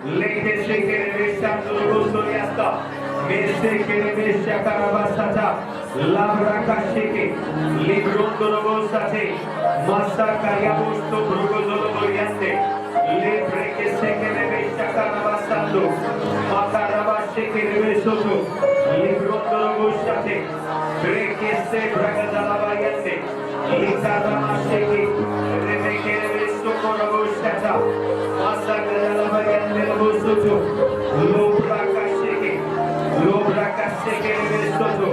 Leke shekere veshando rosoriasta. Mese kere veshakarabasata. Labraka sheke. Librondo rosate. Masaka yabusto brugozolo oriente. Lebreke shekere veshakarabasando. Makaraba shekere vesoto. Librondo rosate. Breke se bragadalabayente. Likarama sheke. Rebekere vesoko rosata. Masakadalabayente rosoto. Lobraka sheke. Lobraka sheke vesoto.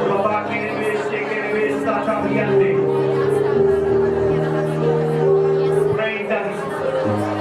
Lobakere shekere vesata briante.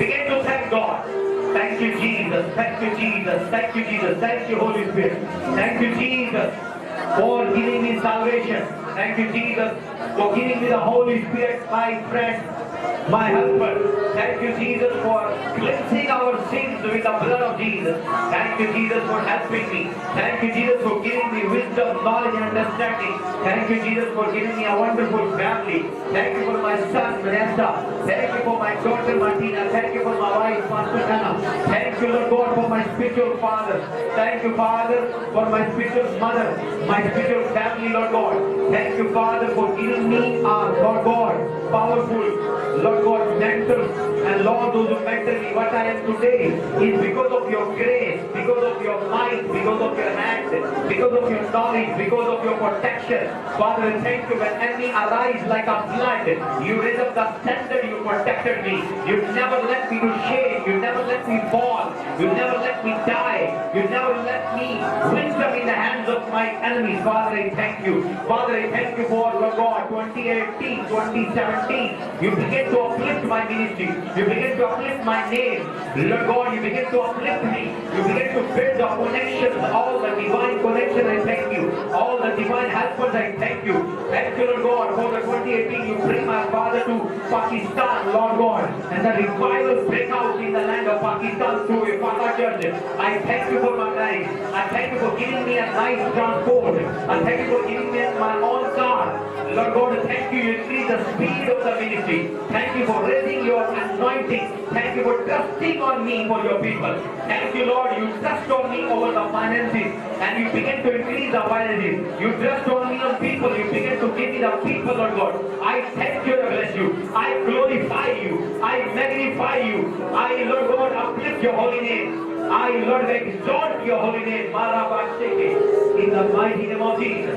begin to thank God. Thank you, Jesus. Thank you, Jesus. Thank you, Jesus. Thank you, Holy Spirit. Thank you, Jesus, for giving me salvation. Thank you, Jesus, for giving me the Holy Spirit, my friend, my helper. Thank you, Jesus, for cleansing our sins with the blood of Jesus. Thank you, Jesus, for helping me. Thank you, Jesus, for giving me wisdom, knowledge, and understanding. Thank you, Jesus, for giving me a wonderful family. Thank you for my son, Vanessa. Thank you for my daughter, Martina. Thank you for my wife, Pastor Anna. Thank you, Lord God, for my spiritual father. Thank you, Father, for my spiritual mother, my spiritual family, Lord God. Thank you, Father, for giving me, Lord God, powerful, Lord God, mentors. And Lord, those who mentor me, what I am today is because of your grace, because of your might, because of your hand, because of your knowledge, because of your protection. Father, thank you when enemy arise like a flood. You raise up the standard, you protected me. You never let me to shame. You never let me fall. You never let me die. You never let me wisdom in the hands of my enemies. Father, I thank you. Father, I thank you for, Lord God, 2018, 2017. You begin to uplift my ministry. You begin to uplift my name. Lord God, you begin to uplift me. You begin to build the connections, all the divine connections, I thank you. All the divine helpers, I thank you. Thank you, Lord God, for the 2018 you bring my father to Pakistan, Lord God. And the revival break out in the land of Pakistan through a Father Church. I thank you for my life. I thank you for giving me a nice transport. I thank you for giving me my own car. Lord God, thank you. You increase the speed of the ministry. Thank you for raising your anointing. Thank you for trusting on me for your people. Thank you, Lord. You trust on me over the finances and you begin to increase the finances. You trust on me on people. You begin to give me the people, Lord God. I thank you and bless you. I glorify you. I magnify you. I, Lord God, uplift your holy name. I, Lord, exalt your holy name. In the mighty name of Jesus.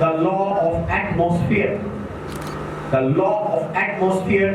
the law of atmosphere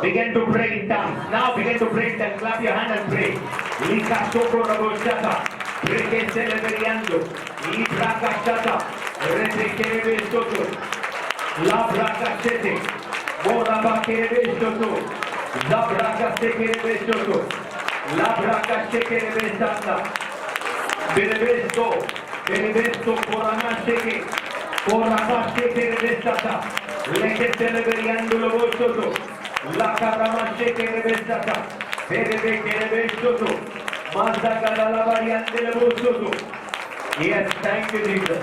Begin to pray in tongues. Now begin to pray in tongues. Clap your hand and pray. Lika sopro raboshata, reke celeberiando, libraka shata, reke kerebe soto, labraka sete, boraba kerebe soto, labraka se kerebe soto, labraka se kerebe sata, berebesto, berebesto korana seke, koraba se kerebe sata. Leke celeberiando lo soto, la carama se kerebe sata, berebe kerebe soto, mazda kadala variante lo soto. Yes, thank you Jesus.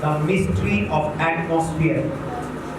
The mystery of atmosphere।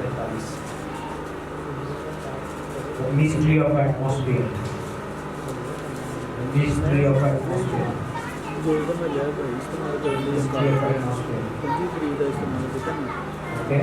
45। The mystery of atmosphere. The mystery of atmosphere. Mystery of atmosphere. Okay.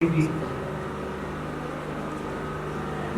43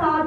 7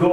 2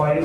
5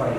5।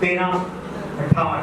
13:58।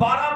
12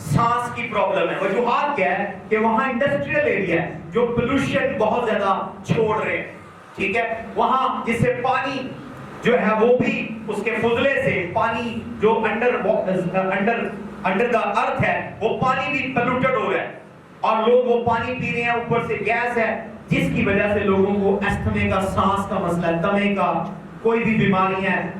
سانس کی problem ہے. وجوہات کیا ہے کہ وہاں industrial area ہے جو پولوشن بہت زیادہ چھوڑ رہے ہیں, ٹھیک ہے, وہاں جس سے پانی جو ہے وہ بھی اس کے فضلے سے پانی جو انڈر دا ارتھ ہے وہ پانی بھی پلوٹڈ ہو رہا ہے, اور لوگ وہ پانی پی رہے ہیں, اوپر سے گیس ہے جس کی وجہ سے لوگوں کو استھمے کا, سانس کا مسئلہ ہے, دمے کا, کوئی بھی بیماریاں ہیں,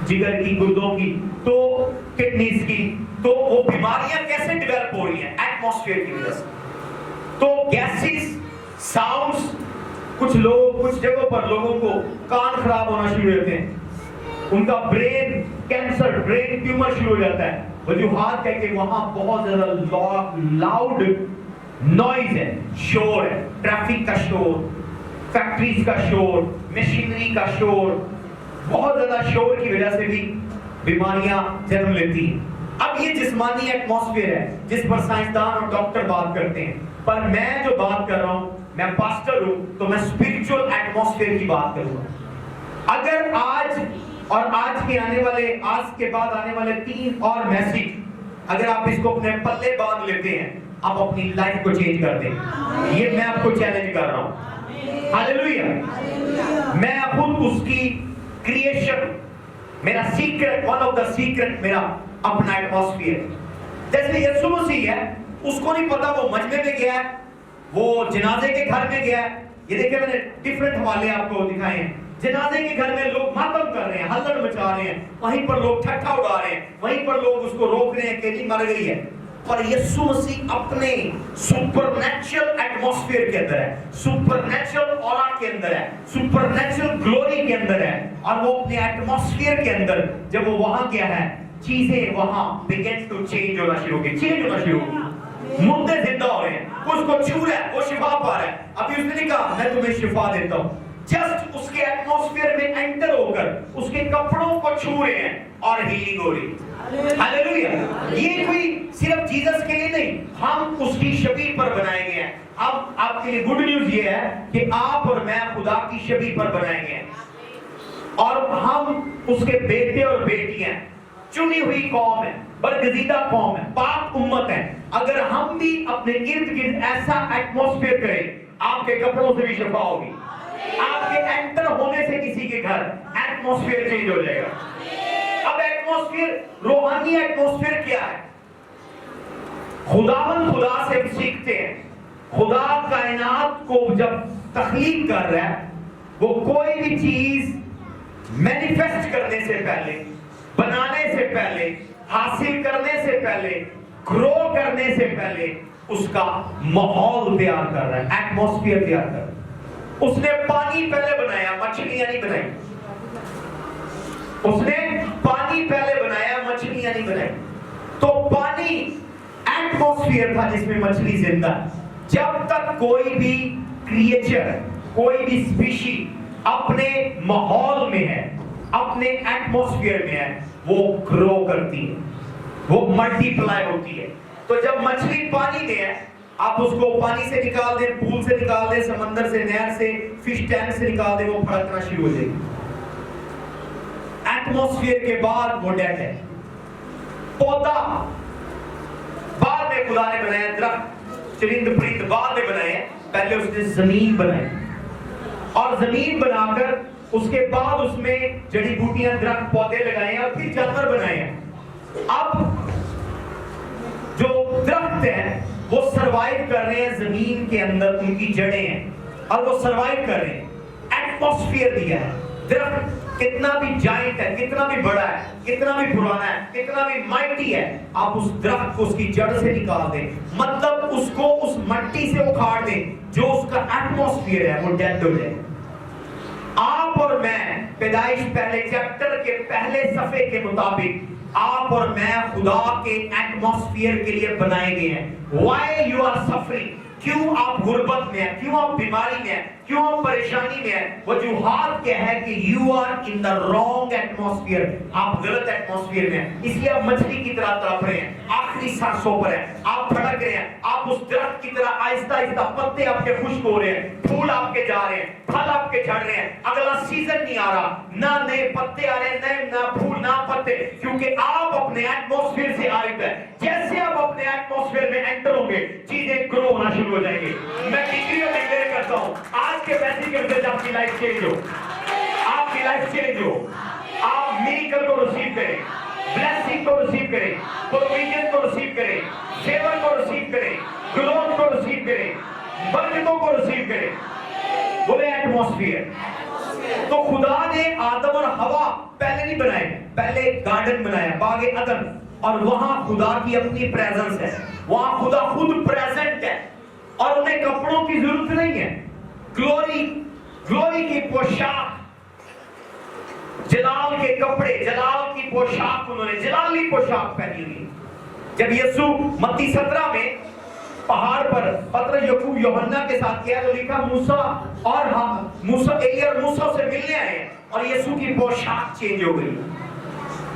جگر کی, گردوں کی, تو کڈنیز کی, تو وہ بیماریاں کیسے ڈیولپ ہو رہی ہیں ایٹماسفیئر کی وجہ سے. تو گیسز, ساؤنڈز, کچھ جگہوں پر لوگوں کو کان خراب ہونا شروع ہوتے ہیں, ان کا برین کینسر, برین ٹیومر شروع ہو جاتا ہے. وجوہات ہے کہ وہاں بہت زیادہ لاؤڈ نوائز ہے, شور ہے, ٹریفک کا شور, فیکٹریز کا شور, مشینری کا شور, بہت زیادہ شور کی وجہ سے بھی بیماریاں جنم لیتی ہیں. اب یہ جسمانی ایٹماسفیئر ہے جس پر سائنسدان اور ڈاکٹر بات کرتے ہیں, پر میں جو بات کر رہا ہوں, میں پاسٹر ہوں تو میں اسپرچل ایٹماسفیئر کی بات کروں گا. اگر آج اور آج کے بعد آنے والے 3 اور میسج اگر آپ اس کو اپنے پلے باندھ لیتے ہیں, آپ اپنی لائف کو چینج کر دیں. یہ میں آپ کو چیلنج کر رہا ہوں. ہاللیلویہ. میں خود اس کی کریشن, میرا secret, one of the secret میرا اپنا ایٹماسفیئر. جیسے یسوع مسیح ہے, اس کو نہیں پتا وہ مجمع میں گیا ہے, وہ جنازے کے گھر میں گیا ہے. یہ دیکھیں میں نے ڈیفرنٹ حوالے آپ کو دکھائے ہیں. جنازے کے گھر میں لوگ ماتم کر رہے ہیں, ہلڑ مچا رہے ہیں, وہیں پر لوگ ٹھٹھا اڑا رہے ہیں, وہیں پر لوگ اس کو روک رہے ہیں کہ نہیں مر گئی ہے. پر یسوع مسیح اپنے سپر نیچرل ایٹماسفیئر کے اندر ہے, سپر نیچرل اورا کے اندر ہے, سپر نیچرل گلوری کے اندر ہے, اور وہ اپنے ایٹماسفیئر کے اندر جب وہ وہاں کیا ہے, چیزیں وہاں begins to change ہونا شروع ہو گئی, چینج ہونا شروع ہو گئی. مردے زندہ ہو رہے ہیں, اس کو چھو رہا ہے, وہ شفا پا رہا ہے. ابھی اس نے نہیں کہا میں تمہیں شفا دیتا ہوں, جسٹ اس کے ایٹماسفیئر میں انٹر ہو کر اس کے کپڑوں کو چھو رہے ہیں اور ہیلنگ ہو رہی ہے. ہاللیلویہ. یہ کوئی صرف جیسس کے لیے نہیں, ہم اس کی شبیہ پر بنائے گئے ہیں. اب آپ کے لیے گڈ نیوز یہ ہے کہ آپ اور میں خدا کی شبیہ پر بنائے گئے ہیں, اور ہم اس کے بیٹے اور بیٹیاں ہیں, چنی ہوئی قوم ہے, برگزیدہ قوم ہے, پاک امت ہے. اگر ہم بھی اپنے ارد گرد ایسا ایٹماسفیئر کریں, آپ کے کپڑوں سے بھی شفا ہوگی, آپ کے انٹر ہونے سے کسی کے گھر ایٹماسفیئر چینج ہو جائے گا. اب ایٹماسفیئر, روحانی ایٹماسفیئر کیا ہے؟ خدا سے ہم سیکھتے ہیں. خدا کائنات کو جب تخلیق کر رہا ہے, وہ کوئی بھی چیز مینیفیسٹ کرنے سے پہلے, بنانے سے پہلے, حاصل کرنے سے پہلے, گرو کرنے سے پہلے اس کا ماحول تیار کر رہا ہے, ایٹماسفیئر تیار کر رہا ہے. اس نے پانی پہلے بنایا, مچھلیاں نہیں بنائی. اس نے پانی پہلے بنایا, مچھلیاں نہیں بنائی. تو پانی ایٹماسفیئر تھا جس میں مچھلی زندہ ہے. جب تک کوئی بھی کریچر, کوئی بھی اسپیشی اپنے ماحول میں ہے, اپنے ایٹماسفیئر میں ہے, وہ گرو کرتی ہے, وہ ملٹی پلائی ہوتی ہے. تو جب مچھلی پانی میں ہے, آپ اس کو پانی سے نکال دیں, پول سے نکال دیں, سمندر سے, نہر سے, فش ٹینک سے نکال دیں, وہ پھڑکنا شروع ہو جائے گی. ایٹماسفیئر کے بعد وہ ڈیڈ ہے. پودا بعد میں خدا نے بنایا, درخت, چرند پرند بعد میں بنائے ہیں, پہلے اس نے زمین بنائی, اور زمین بنا کر اس کے بعد اس میں جڑی بوٹیاں, درخت, پودے لگائے ہیں, اور پھر جانور بنائے ہیں. اب جو درخت ہیں وہ سروائیو کر رہے ہیں زمین کے اندر, ان کی جڑیں ہیں, اور وہ سروائیو کر رہے ہیں. ایٹماسفیئر دیا ہے. درخت کتنا بھی جائنٹ ہے, کتنا بھی بڑا ہے, کتنا بھی پرانا ہے, کتنا بھی مائٹی ہے, آپ اس درخت کو اس کی جڑ سے نکال دیں, مطلب اس کو اس مٹی سے اکھاڑ دیں, جو اس کا ایٹماسفیئر ہے وہ ڈیڈ ہو جائے. آپ اور میں پیدائش پہلے چیپٹر کے پہلے صفحے کے مطابق آپ اور میں خدا کے ایٹماسفیئر کے لیے بنائے گئے ہیں. Why you are suffering? کیوں آپ غربت میں ہیں, کیوں آپ بیماری میں ہیں, کیوں آپ پریشانی میں ہیں, وجوہات کیا ہے کہ you are in the wrong atmosphere, آپ غلط ایٹماسفیئر میں ہیں, اس لیے آپ مچھلی کی طرح تڑپ رہے ہیں, آخری سانسوں پر ہیں, آپ پھڑک رہے ہیں, آپ اس درخت کی طرح آہستہ آہستہ پتے آپ کے خشک ہو رہے ہیں, پھول آپ کے جا رہے ہیں, پھل آپ کے جھڑ رہے ہیں, اگلا سیزن نہیں آ رہا, نہ نئے پتے آ رہے ہیں, نہ پھول نہ پتے, کیونکہ آپ اپنے ایٹماسفیئر سے عارف ہیں. جیسے آپ اپنے ایٹماسفیئر میں انٹر ہوں گے چیزیں گرو ہونا شروع ہو جائیں گے. میں ڈگری اور ڈکلیئر کرتا ہوں آج کے میسیج کے وجہ سے آپ کی لائف چینج ہو, آپ کی لائف چینج ہو, آپ میریکل کو ریسیو کریں, بلیسنگ کو ریسیو کریں, پروویژن کو ریسیو کریں, فیور کو ریسیو کریں, گروتھ کو ریسیو کریں, برکتوں کو ریسیو کریں. بولے ایٹماسفیئر. تو خدا نے آدم اور ہوا پہلے نہیں بنائے, پہلے گارڈن بنایا, باغ عدن, اور وہاں خدا کی اپنی پریزنس ہے, وہاں خدا خود پریزنٹ ہے, اور انہیں کپڑوں کی ضرورت نہیں ہے. گلوری کی پوشاک, جلال کے کپڑے, جلال کی پوشاک, انہوں نے جلالی پوشاک پہنی ہوئی. جب یسوع متی 17 میں پہاڑ پر پترس یعقوب یوحنا کے ساتھ کیا تو لکھا موسیٰ ایلیا اور موسیٰ سے ملنے آئے ہیں, اور یسوع کی پوشاک چینج ہو گئی,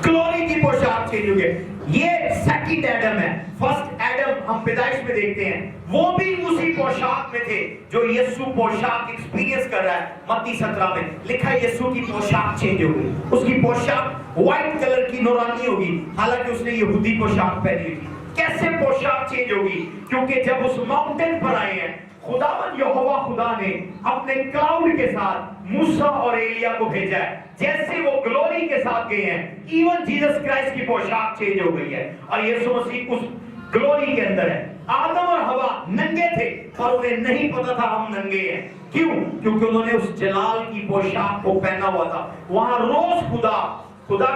گلوری کی پوشاک چینج ہو گئی. یہ سیکنڈ ایڈم ہے. فرسٹ ایڈم ہم پیدائش میں دیکھتے ہیں, وہ بھی اسی پوشاک میں تھے جو یسوع پوشاک ایکسپیرینس کر رہا ہے. متی 17 میں لکھا ہے یسوع کی پوشاک چینج ہو گئی, اس کی پوشاک وائٹ کلر کی نورانی ہوگی, حالانکہ اس نے یہودی پوشاک پہنی ہوئی تھی. کیسے پوشاک چینج ہوگی؟ کیونکہ جب اس ماؤنٹین پر آئے ہیں, خداوند یہوہ خدا نے اپنے کلاؤڈ کے ساتھ موسیٰ اور ایلیا کو بھیجا ہے. جیسے وہ گلوری کے ساتھ گئے ہیں, ایون جیسس کرائسٹ کی پوشاک چینج ہو گئی ہے, اور یسوع مسیح اس گلوری کے اندر ہے. آدم اور ہوا ننگے تھے اور انہیں نہیں پتا تھا ہم ننگے ہیں. کیوں؟ کیونکہ انہوں نے اس جلال کی پوشاک کو پہنا ہوا تھا. وہاں روز خدا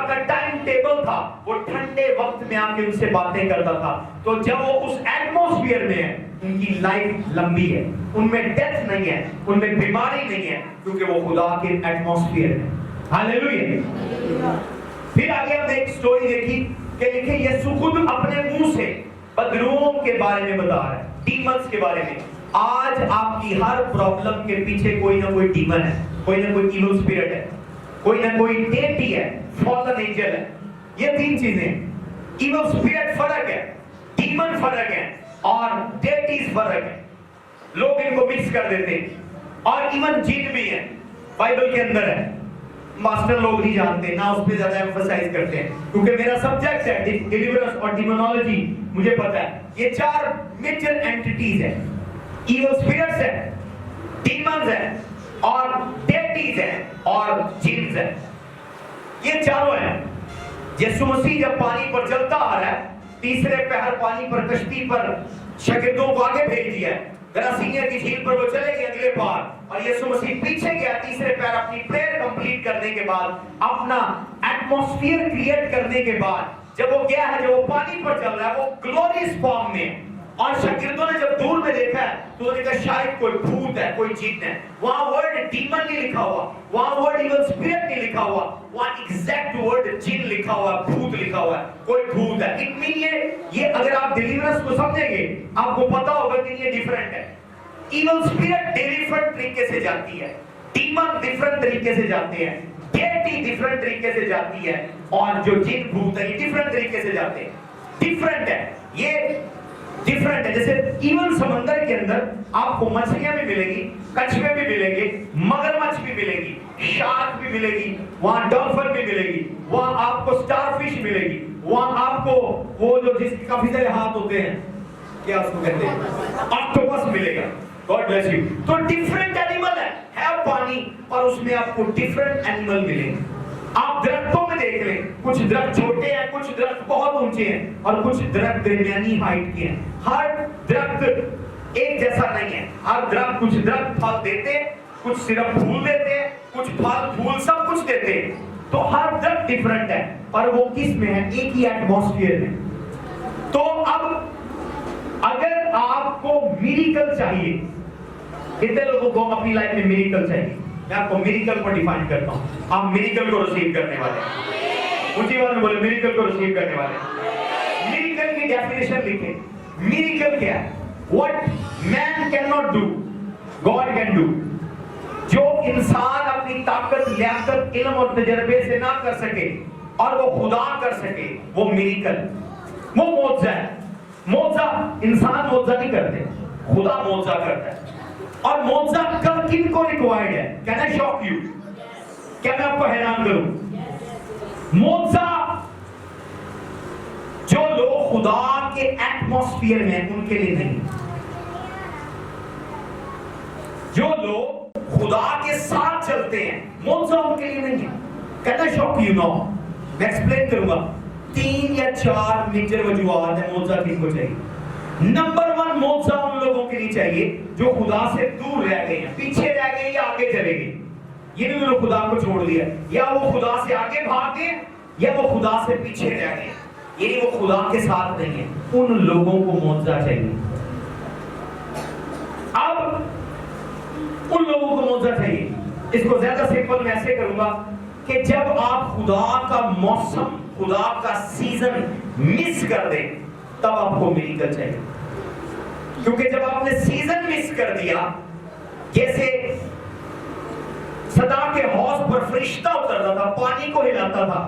کا ٹائم ٹیبل تھا, وہ ٹھنڈے وقت میں آ کے ان سے باتیں کرتا تھا. تو جب وہ اس ایٹماسفیئر میں ہے, ان کی لائف لمبی ہے, ان میں ڈیتھ نہیں ہے, ان میں بیماری نہیں ہے, کیونکہ وہ خدا کے ایٹماسفیئر میں. ہاللیلویہ. پھر آگے ہم نے ایک سٹوری دیکھی کہ لکھے یسوع خود اپنے منہ سے بدروؤں کے بارے میں بتا رہا ہے, ڈیمنز کے بارے میں. آج آپ کی ہر پرابلم کے پیچھے کوئی نہ کوئی ڈیمن ہے, کوئی نہ کوئی ایول اسپرٹ ہے, کوئی نہ کوئی ڈیٹی ہے, فالن اینجل ہے. یہ تین چیزیں, ایول اسپرٹ فرق ہے, ڈیمن فرق ہے, اور ڈیٹیز فرق ہے. لوگ ان کو مکس کر دیتے ہیں. اور ایون جن بھی ہے, بائبل کے اندر ہے, ماسٹر لوگ نہیں جانتے, نہ اس پہ زیادہ ایمفسائز کرتے ہیں, کیونکہ میرا سبجیکٹ ہے ڈیلیورنس اور ڈیمونالوجی, مجھے پتا ہے. یہ چار میجر اینٹیٹیز ہیں, ایول اسپرٹس ہے, ڈیمنز ہے, اور ڈیٹیز ہیں, اور جنز ہیں. یہ چاروں ہیں. یسوع مسیح جب پانی پر چلتا آ رہا ہے, تیسرے پہر پانی پر کشتی پر شاگردوں کو آگے بھیج دیا ہے, گراسینیا کی جھیل پر وہ چلے گئے اگلے پار, اور یسوع مسیح پیچھے گیا تیسرے پہر اپنی پریئر کمپلیٹ کرنے کے بعد, اپنا ایٹماسفیئر کریٹ کرنے کے بعد, جب وہ گیا ہے, جب وہ پانی پر چل رہا ہے, وہ گلوریس فارم میں, اور شاگردوں نے جب دور میں دیکھا ہے تو انہوں نے کہا شاید کوئی بھوت ہے, کوئی جن ہے. وہاں ورڈ ڈیمن نہیں لکھا ہوا, وہاں ورڈ ایول اسپرٹ نہیں لکھا ہوا, وہاں ایگزیکٹ ورڈ جن لکھا ہوا ہے, بھوت لکھا ہوا ہے, کوئی بھوت ہے. اٹ مین یہ اگر آپ ڈیلیورنس کو سمجھیں گے آپ کو پتا ہوگا کہ یہ ڈیفرنٹ ہے. ایول اسپرٹ ڈیفرنٹ طریقے سے جاتی ہے, ڈیمن ڈیفرنٹ طریقے سے جاتے ہیں, ڈیٹی ڈیفرنٹ طریقے سے جاتی ہے, اور جو جن بھوت ہے یہ ڈیفرنٹ طریقے سے جاتے ہیں. ڈیفرنٹ ہے, یہ ڈیفرنٹ ہے. جیسے ایون سمندر کے اندر آپ کو مچھلیاں بھی ملیں گی, کچھوے بھی ملیں گے, مگرمچھ بھی ملے گی, شارک بھی ملے گی, وہاں ڈولفن بھی ملے گی, وہاں آپ کو سٹار فش ملے گی, وہاں آپ کو وہ جو جس کے کافی سارے ہاتھ ہوتے ہیں, کیا اس کو کہتے ہیں, آکٹوپس ملے گا. God bless you. تو ڈیفرنٹ اینیمل ہے پانی, اور اس میں آپ کو ڈیفرنٹ اینیمل ملیں گے. آپ درختوں میں دیکھ لیں, کچھ درخت چھوٹے ہیں, کچھ درخت بہت اونچے ہیں, اور کچھ درخت درمیانی ہائٹ کے ہیں. ہر درخت ایک جیسا نہیں ہے. ہر درخت, کچھ درخت پھل دیتے, کچھ صرف پھول دیتے, کچھ پھل پھول سب کچھ دیتے. تو ہر درخت ڈیفرنٹ ہے, اور وہ کس میں ہے, ایک ہی ایٹماسفیئر میں. تو اب اگر آپ کو میریکل چاہیے, کتنے لوگوں کو اپنی لائف میں میریکل چاہیے؟ میں آپ کو میریکل کو ڈیفائن کرتا ہوں. آپ میریکل کو ریسیو کرنے والے ہیں. اونچی آواز میں بولے, میریکل کو ریسیو کرنے والے ہیں. میریکل کی ڈیفینیشن لکھیں. میریکل کیا ہے؟ What Man cannot do, God can do. جو انسان اپنی طاقت لیاقت علم اور تجربے سے نہ کر سکے اور وہ خدا کر سکے وہ میریکل وہ معجزہ ہے. معجزہ انسان معجزہ نہیں کرتے, خدا معجزہ کرتا ہے. اور معجزہ کب کن کو ریکوائرڈ ہے؟ Can I shock you? کیا میں آپ کو حیران کروں؟ معجزہ جو لوگ خدا کے ایٹماسفیئر میں ان کے لیے نہیں, جو لوگ خدا کے ساتھ چلتے ہیں معجزہ ان کے لیے نہیں ہے. Can I shock you? No. میں ایکسپلین کروں گا. 3 یا 4 میجر وجوہات ہیں معجزہ کن کو چاہیے. نمبر 1 معجزہ ان لوگوں کے لیے چاہیے جو خدا سے دور رہ گئے ہیں, پیچھے رہ گئے یا آگے چلے گئے. یہ نہیں انہوں نے خدا کو چھوڑ دیا, یا وہ خدا سے آگے بھاگ گئے یا وہ خدا سے پیچھے رہ گئے, یعنی وہ خدا کے ساتھ نہیں ہے. ان لوگوں کو معجزہ چاہیے. اب ان لوگوں کو معجزہ چاہیے. اس کو زیادہ سمپل میں ایسے کروں گا کہ جب آپ خدا کا موسم, خدا کا سیزن مس کر دیں تب آپ کو میریکل چاہیے. کیونکہ جب آپ نے سیزن مس کر دیا, جیسے صدا کے حوض پر فرشتہ اترتا تھا, پانی کو ہلاتا تھا,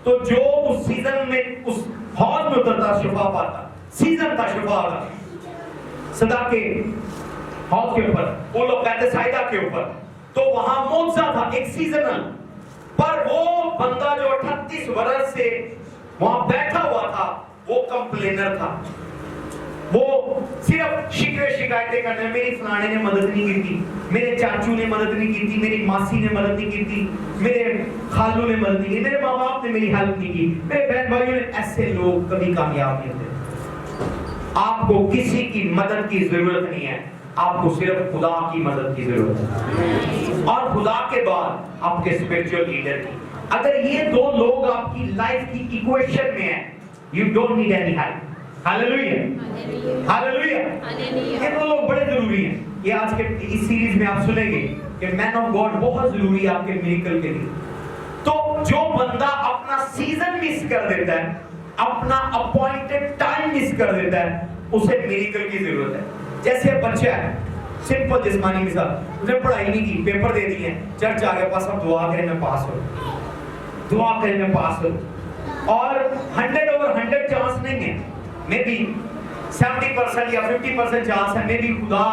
تو جو اس سیزن میں اس حوض میں اترتا شفا پاتا. سیزن تھا شفا کا صدا کے حوض کے اوپر, وہ لوگ کہتے سائدہ کے اوپر, تو وہاں معجزہ تھا ایک سیزنل. پر وہ بندہ جو 38 برس سے وہاں بیٹھا ہوا تھا وہ کمپلینر تھا. وہ صرف شکوے شکایتیں کرنے, میری فلانے نے مدد نہیں کی تھی, میرے چاچو نے مدد نہیں کی تھی, میری ماسی نے مدد نہیں کی تھی, میرے خالو نے مدد نہیں کی, میرے ماں باپ نے میری ہیلپ نہیں کی, میرے بہن بھائیوں نے. ایسے لوگ کبھی کامیاب نہیں ہوتے. آپ کو کسی کی مدد کی ضرورت نہیں ہے, آپ کو صرف خدا کی مدد کی ضرورت ہے, اور خدا کے بعد آپ کے اسپرچوئل لیڈر کی. اگر یہ 2 لوگ آپ کی لائف کی ایکویشن میں ہیں, you don't need any help. Hallelujah, hallelujah. یہ 2 لوگ بڑے ضروری ہیں. یہ آج کے اس سیریز میں آپ سنیں گے کہ مین آف گاڈ بہت ضروری ہے آپ کے میریکل کے لیے. تو جو بندہ اپنا سیزن مس کر دیتا ہے, اپنا اپوائنٹڈ ٹائم مس کر دیتا ہے, اسے میریکل کی ضرورت ہے. جیسے بچہ ہے, سمپل جسمانی مثال, اس نے پڑھائی نہیں کی, پیپر دے دیے, چرچ آ گیا, پاس اب دعا کریں میں پاس ہوں, دعا کریں میں پاس ہوں, اور 100/100 چانس نہیں ہے, میں بھی 70% یا 50% چانس ہے, میں بھی خدا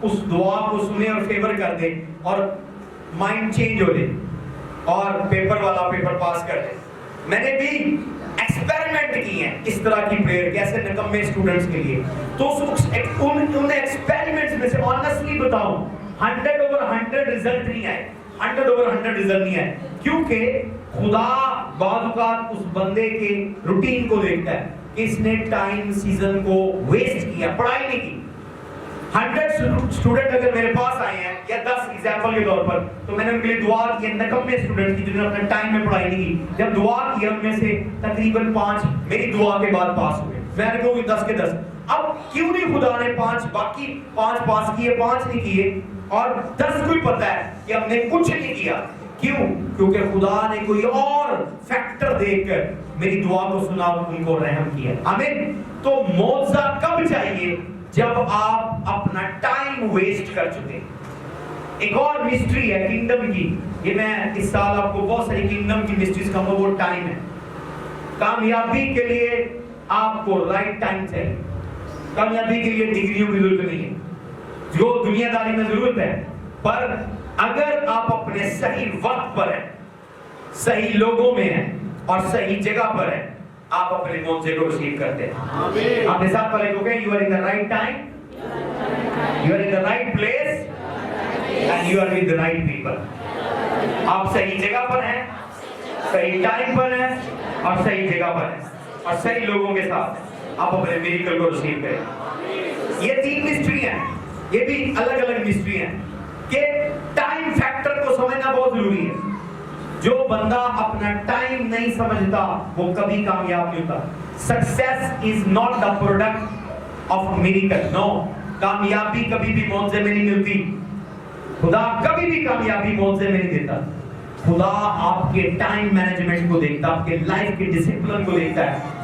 اس دعا کو سنے اور فیور کر دے اور مائنڈ چینج ہو جائے اور پیپر والا پیپر پاس کر دے. میں نے بھی ایکسپیریمنٹ کی ہیں اس طرح کی پریئر کیسے نکمے اسٹوڈنٹس کے لیے. تو ان ایکسپیریمنٹس میں سے آنیسٹلی بتاؤں 100/100 رزلٹ نہیں آئے, 100/100 رزلٹ نہیں آئے, کیونکہ خدا بعض اوقات اس بندے کے روٹین کو دیکھتا ہے کہ اس نے ٹائم سیزن کو ویسٹ کیا, پڑھائی نہیں کی. 100 اسٹوڈنٹ اگر میرے پاس آئے ہیں یا 10 ایگزامپل کے طور پر, تو میں نے ان کے لیے دعا کی, نکمے اسٹوڈنٹ کی جنہوں نے اپنے ٹائم میں پڑھائی نہیں کی. جب دعا کی ان میں سے تقریباً 5 میری دعا کے بعد پاس ہوئے. میں نے کہوں 10 کے 10. اب کیوں نہیں خدا نے 5 باقی 5 پاس کیے, 5 نہیں کیے, اور 10 کو ہی پتا ہے کہ ہم نے کچھ نہیں کیا. کیوں؟ کیونکہ خدا نے کوئی اور فیکٹر دیکھ کر میری دعا کو سنا اور ان کو رحم کیا. آمین. تو معجزہ کب چاہیے؟ جب آپ اپنا ٹائم ویسٹ کر چکے. ایک اور مسٹری ہے کنگڈم کی, یہ میں اس سال آپ کو بہت ساری کنگڈم کی مسٹریز کہوں گا. وہ ٹائم ہے. کامیابی کے لیے آپ کو رائٹ ٹائم چاہیے. کامیابی کے لیے ڈگریوں کی ضرورت نہیں ہے, جو دنیا داری میں ضرورت ہے, پر اگر آپ اپنے صحیح وقت پر ہیں, صحیح لوگوں میں ہیں اور صحیح جگہ پر ہیں, آپ اپنے معجزے کو ریسیو کرتے ہیں. آپ نے ساتھ والے کو کہیں, you are in the right time, you are in the right place and you are with the right people. آپ صحیح جگہ پر ہیں, صحیح ٹائم پر ہیں اور صحیح جگہ پر ہیں اور صحیح لوگوں کے ساتھ آپ اپنے میریکل کو ریسیو کریں. یہ 3 مسٹری ہیں, یہ بھی الگ الگ مسٹری ہیں کہ ٹائم فیکٹر کو سمجھنا بہت ضروری ہے. جو بندہ اپنا ٹائم نہیں سمجھتا وہ کبھی کامیاب نہیں ہوتا. Success is not the product of miracle. No, کامیابی کبھی بھی معجزے میں نہیں ملتی. خدا کبھی بھی کامیابی معجزے میں نہیں دیتا. خدا آپ کے ٹائم مینجمنٹ کو دیکھتا ہے, آپ کے لائف کے ڈسپلن کو دیکھتا ہے,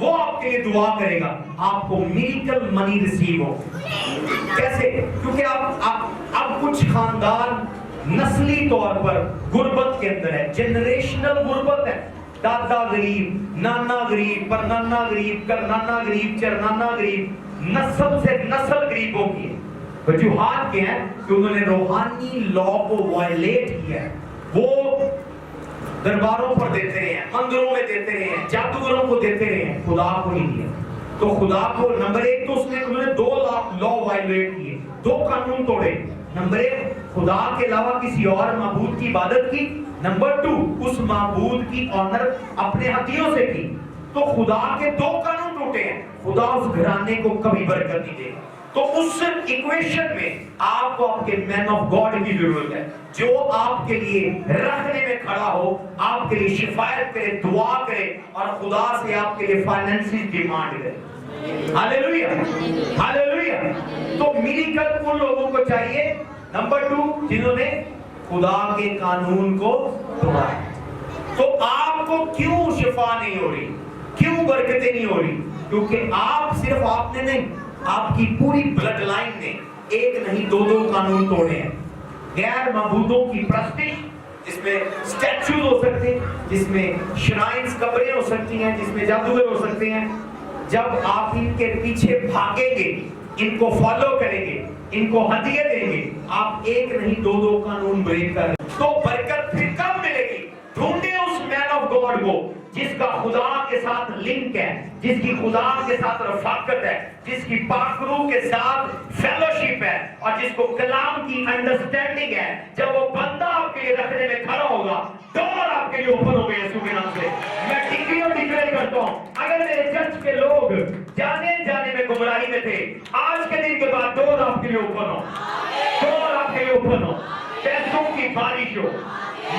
وہ آپ کے لیے دعا کرے گا, آپ کو میریکل منی ریسیو ہو. کیسے؟ کیونکہ اب کچھ خاندان نسلی طور پر غربت کے اندر ہے, جنریشنل غربت ہے. دادا غریب, نانا غریب, پر نانا غریب, کر نانا غریب, چر نانا غریب, نسل سے نسل غریبوں کی ہے. وجوہات کیا ہیں؟ کہ انہوں نے روحانی لا کو وائلیٹ کیا ہے. وہ درباروں پر دیتے رہے ہیں, مندروں میں دیتے رہے ہیں, جادوگروں کو دیتے رہے ہیں, خدا کو نہیں دیا. تو خدا کو نمبر ایک تو انہوں نے 2 لا وائلیٹ کیے, 2 قانون توڑے. نمبر ایک, خدا کے علاوہ کسی اور معبود کی عبادت کی. نمبر 2, اس معبود کی آنر اپنے ہتھیوں سے کی. تو خدا کے 2 قانون ٹوٹے ہیں. خدا اس گھرانے کو کبھی برکت نہیں دے گا. تو اس ایکویشن میں آپ کو آپ کے مین آف گاڈ کی ضرورت ہے, جو آپ کے لیے رکھنے میں کھڑا ہو, آپ کے لیے شفاعت کرے, دعا کرے, اور خدا سے آپ کے لیے فائنینشل ڈیمانڈ کرے. ہاللیلویہ, ہاللیلویہ. تو میریکل ان لوگوں کو چاہیے. نمبر 2, جنہوں نے خدا کے قانون کو توڑا. تو آپ کو کیوں شفا نہیں ہو رہی, کیوں برکتیں نہیں ہو رہی؟ کیونکہ صرف آپ نے نہیں, آپ کی پوری بلڈ لائن نے ایک نہیں 2 قانون توڑے ہیں. غیر معبودوں کی پرستش, جس میں سٹیچوز ہو سکتے ہیں, جس میں شرائنز قبریں ہو سکتی ہیں, جس میں جادوگر ہو سکتے ہیں. جب آپ ان کے پیچھے بھاگیں گے, ان کو فالو کریں گے, ان کو ہدیے دیں گے, آپ ایک نہیں 2 قانون بریک کر رہے ہیں. تو برکت پھر کب ملے گی؟ ڈھونڈے اس مین آف گاڈ کو جس کا خدا کے ساتھ لنک ہے, جس کی خدا کے ساتھ رفاقت ہے, جس کی پاک روح کے ساتھ فیلوشپ ہے, اور جس کو کلام کی انڈرسٹینڈنگ ہے. جب وہ بندہ آپ کے لیے رکھنے میں کھڑا ہوگا, ڈور آپ کے لیے اوپن ہو گئے یسوع کے نام سے. میں ڈگری اور ڈکلیئر کرتا ہوں, اگر میرے چرچ کے لوگ جانے میں گمراہی میں تھے, آج کے دن کے بعد ڈور آپ کے لیے اوپن ہو, ڈور آپ کے لیے اوپن ہو, پیسوں کی بارش ہو,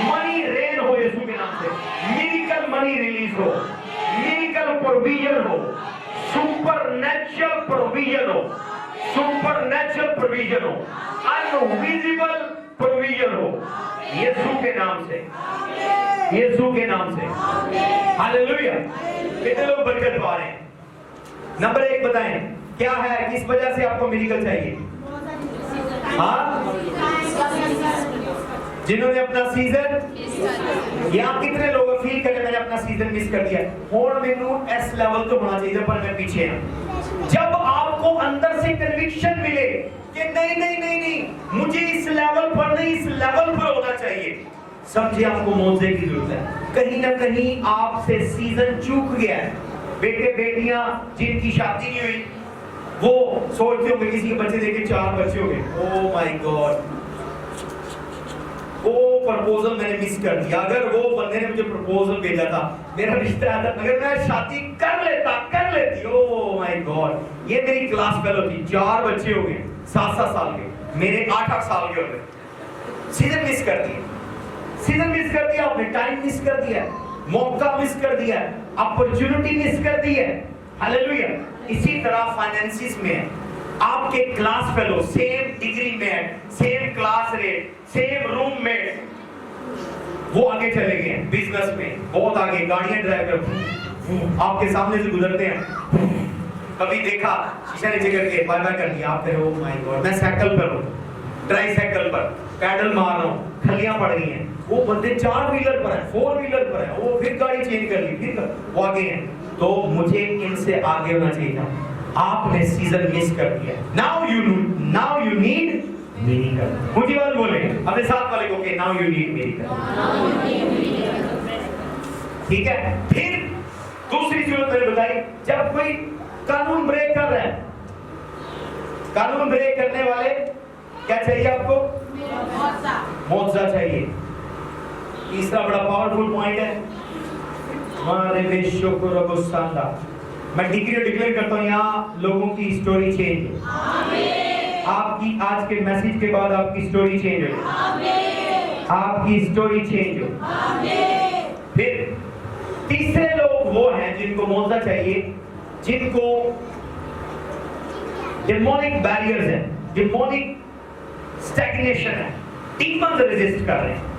منی رین ہو یسوع کے نام سے, میریکل منی ریلیز ہو, میریکل پروویژن ہو, سپر نیچرل پروویژن ہو, سپر نیچرل پروویژن ہو, انویزیبل پروویژن ہو, یسوع کے نام سے, یسوع کے نام سے. ہاللیلویہ. کتنے لوگ برکت پا رہے ہیں؟ نمبر 1 بتائیں کیا ہے, کس وجہ سے آپ کو میریکل چاہیے؟ ہاں, جنہوں نے اپنا سیزن, یہاں کتنے لوگ فیل کریں میں نے اپنا سیزن مس کر دیا؟ اور مینوں اس لیول تو ہونا چاہیے پر میں پیچھے ہوں. جب آپ کو اندر سے کنوکشن ملے کہ نہیں مجھے اس لیول پر نہیں, اس لیول پر ہونا چاہیے, سمجھے آپ کو معجزے کی ضرورت ہے. کہیں نہ کہیں آپ سے سیزن چوک گیا ہے. بیٹے بیٹیاں جن کی شادی نہیں ہوئی, وہ سوچتے ہوں گے کسی کے بچے دیکھے 4 بچے ہو گئے, او مائی گاڈ وہ پرپوزل میں نے مس کر دیا. اگر وہ بندے نے مجھے پرپوزل بھیجا تھا, میرا رشتہ آتا, اگر میں شادی کر لیتی, او مائی گاڈ. یہ میری کلاس فیلو تھی, 4 بچے ہو گئے 7 سال کے, میرے 8 سال کے ہو گئے. سیزن مس کر دیا, سیزن مس کر دیا آپ نے, ٹائم مس کر دیا, موقع مس کر دیا, اپرچونٹی مس کر دی ہے. ہاللیلویہ. اسی طرح فائنینسز میں آپ کے class fellow, same degree mate, same class rate, same roommate, وہ آگے چلے گئے بزنس میں, بہت آگے, گاڑیاں ڈرائیو کر آپ کے سامنے سے گزرتے ہیں. کبھی دیکھا شیشہ نیچے کر کے بائے بائے کر دیا, آپ کہہ رہے ہو مائی گاڈ, میں سائیکل پر ہوں, ٹرائی سائیکل پر پیڈل مار رہا ہوں, کھلیاں پڑ گئی ہیں. وہ بندے 4 ویلر پر ہیں, 4 ویلر پر ہیں, وہ پھر گاڑی چینج کر لی, پھر وہ آگے ہیں. تو مجھے ان سے آگے ہونا چاہیے تھا, آپ نے سیزن مس کر دیا. Now you need miracle. مجھے بات بولیں اپنے ساتھ والے کو کہ ناؤ یو نیڈ میریکل. ٹھیک ہے. پھر دوسری صورت میں نے بتائی, جب کوئی قانون بریک کر رہا ہے, قانون بریک کرنے والے کیا چاہیے آپ کو؟ معجزہ چاہیے. تیسرا بڑا پاورفل پوائنٹ ہے, ہمارے بے شکر ابو ساندا. میں ڈکلیئر کرتا ہوں, یہاں لوگوں کی سٹوری چینج ہو. آپ کی آج کے میسج کے بعد آپ کی سٹوری چینج ہو, آپ کی سٹوری چینج ہو. پھر تیسرے لوگ وہ ہیں جن کو معجزہ چاہیے, جن کو ڈیمونک بیریئرز ہیں, ڈیمونک سٹیگنیشن ہے, ڈیمن ریزسٹ کر رہے ہیں.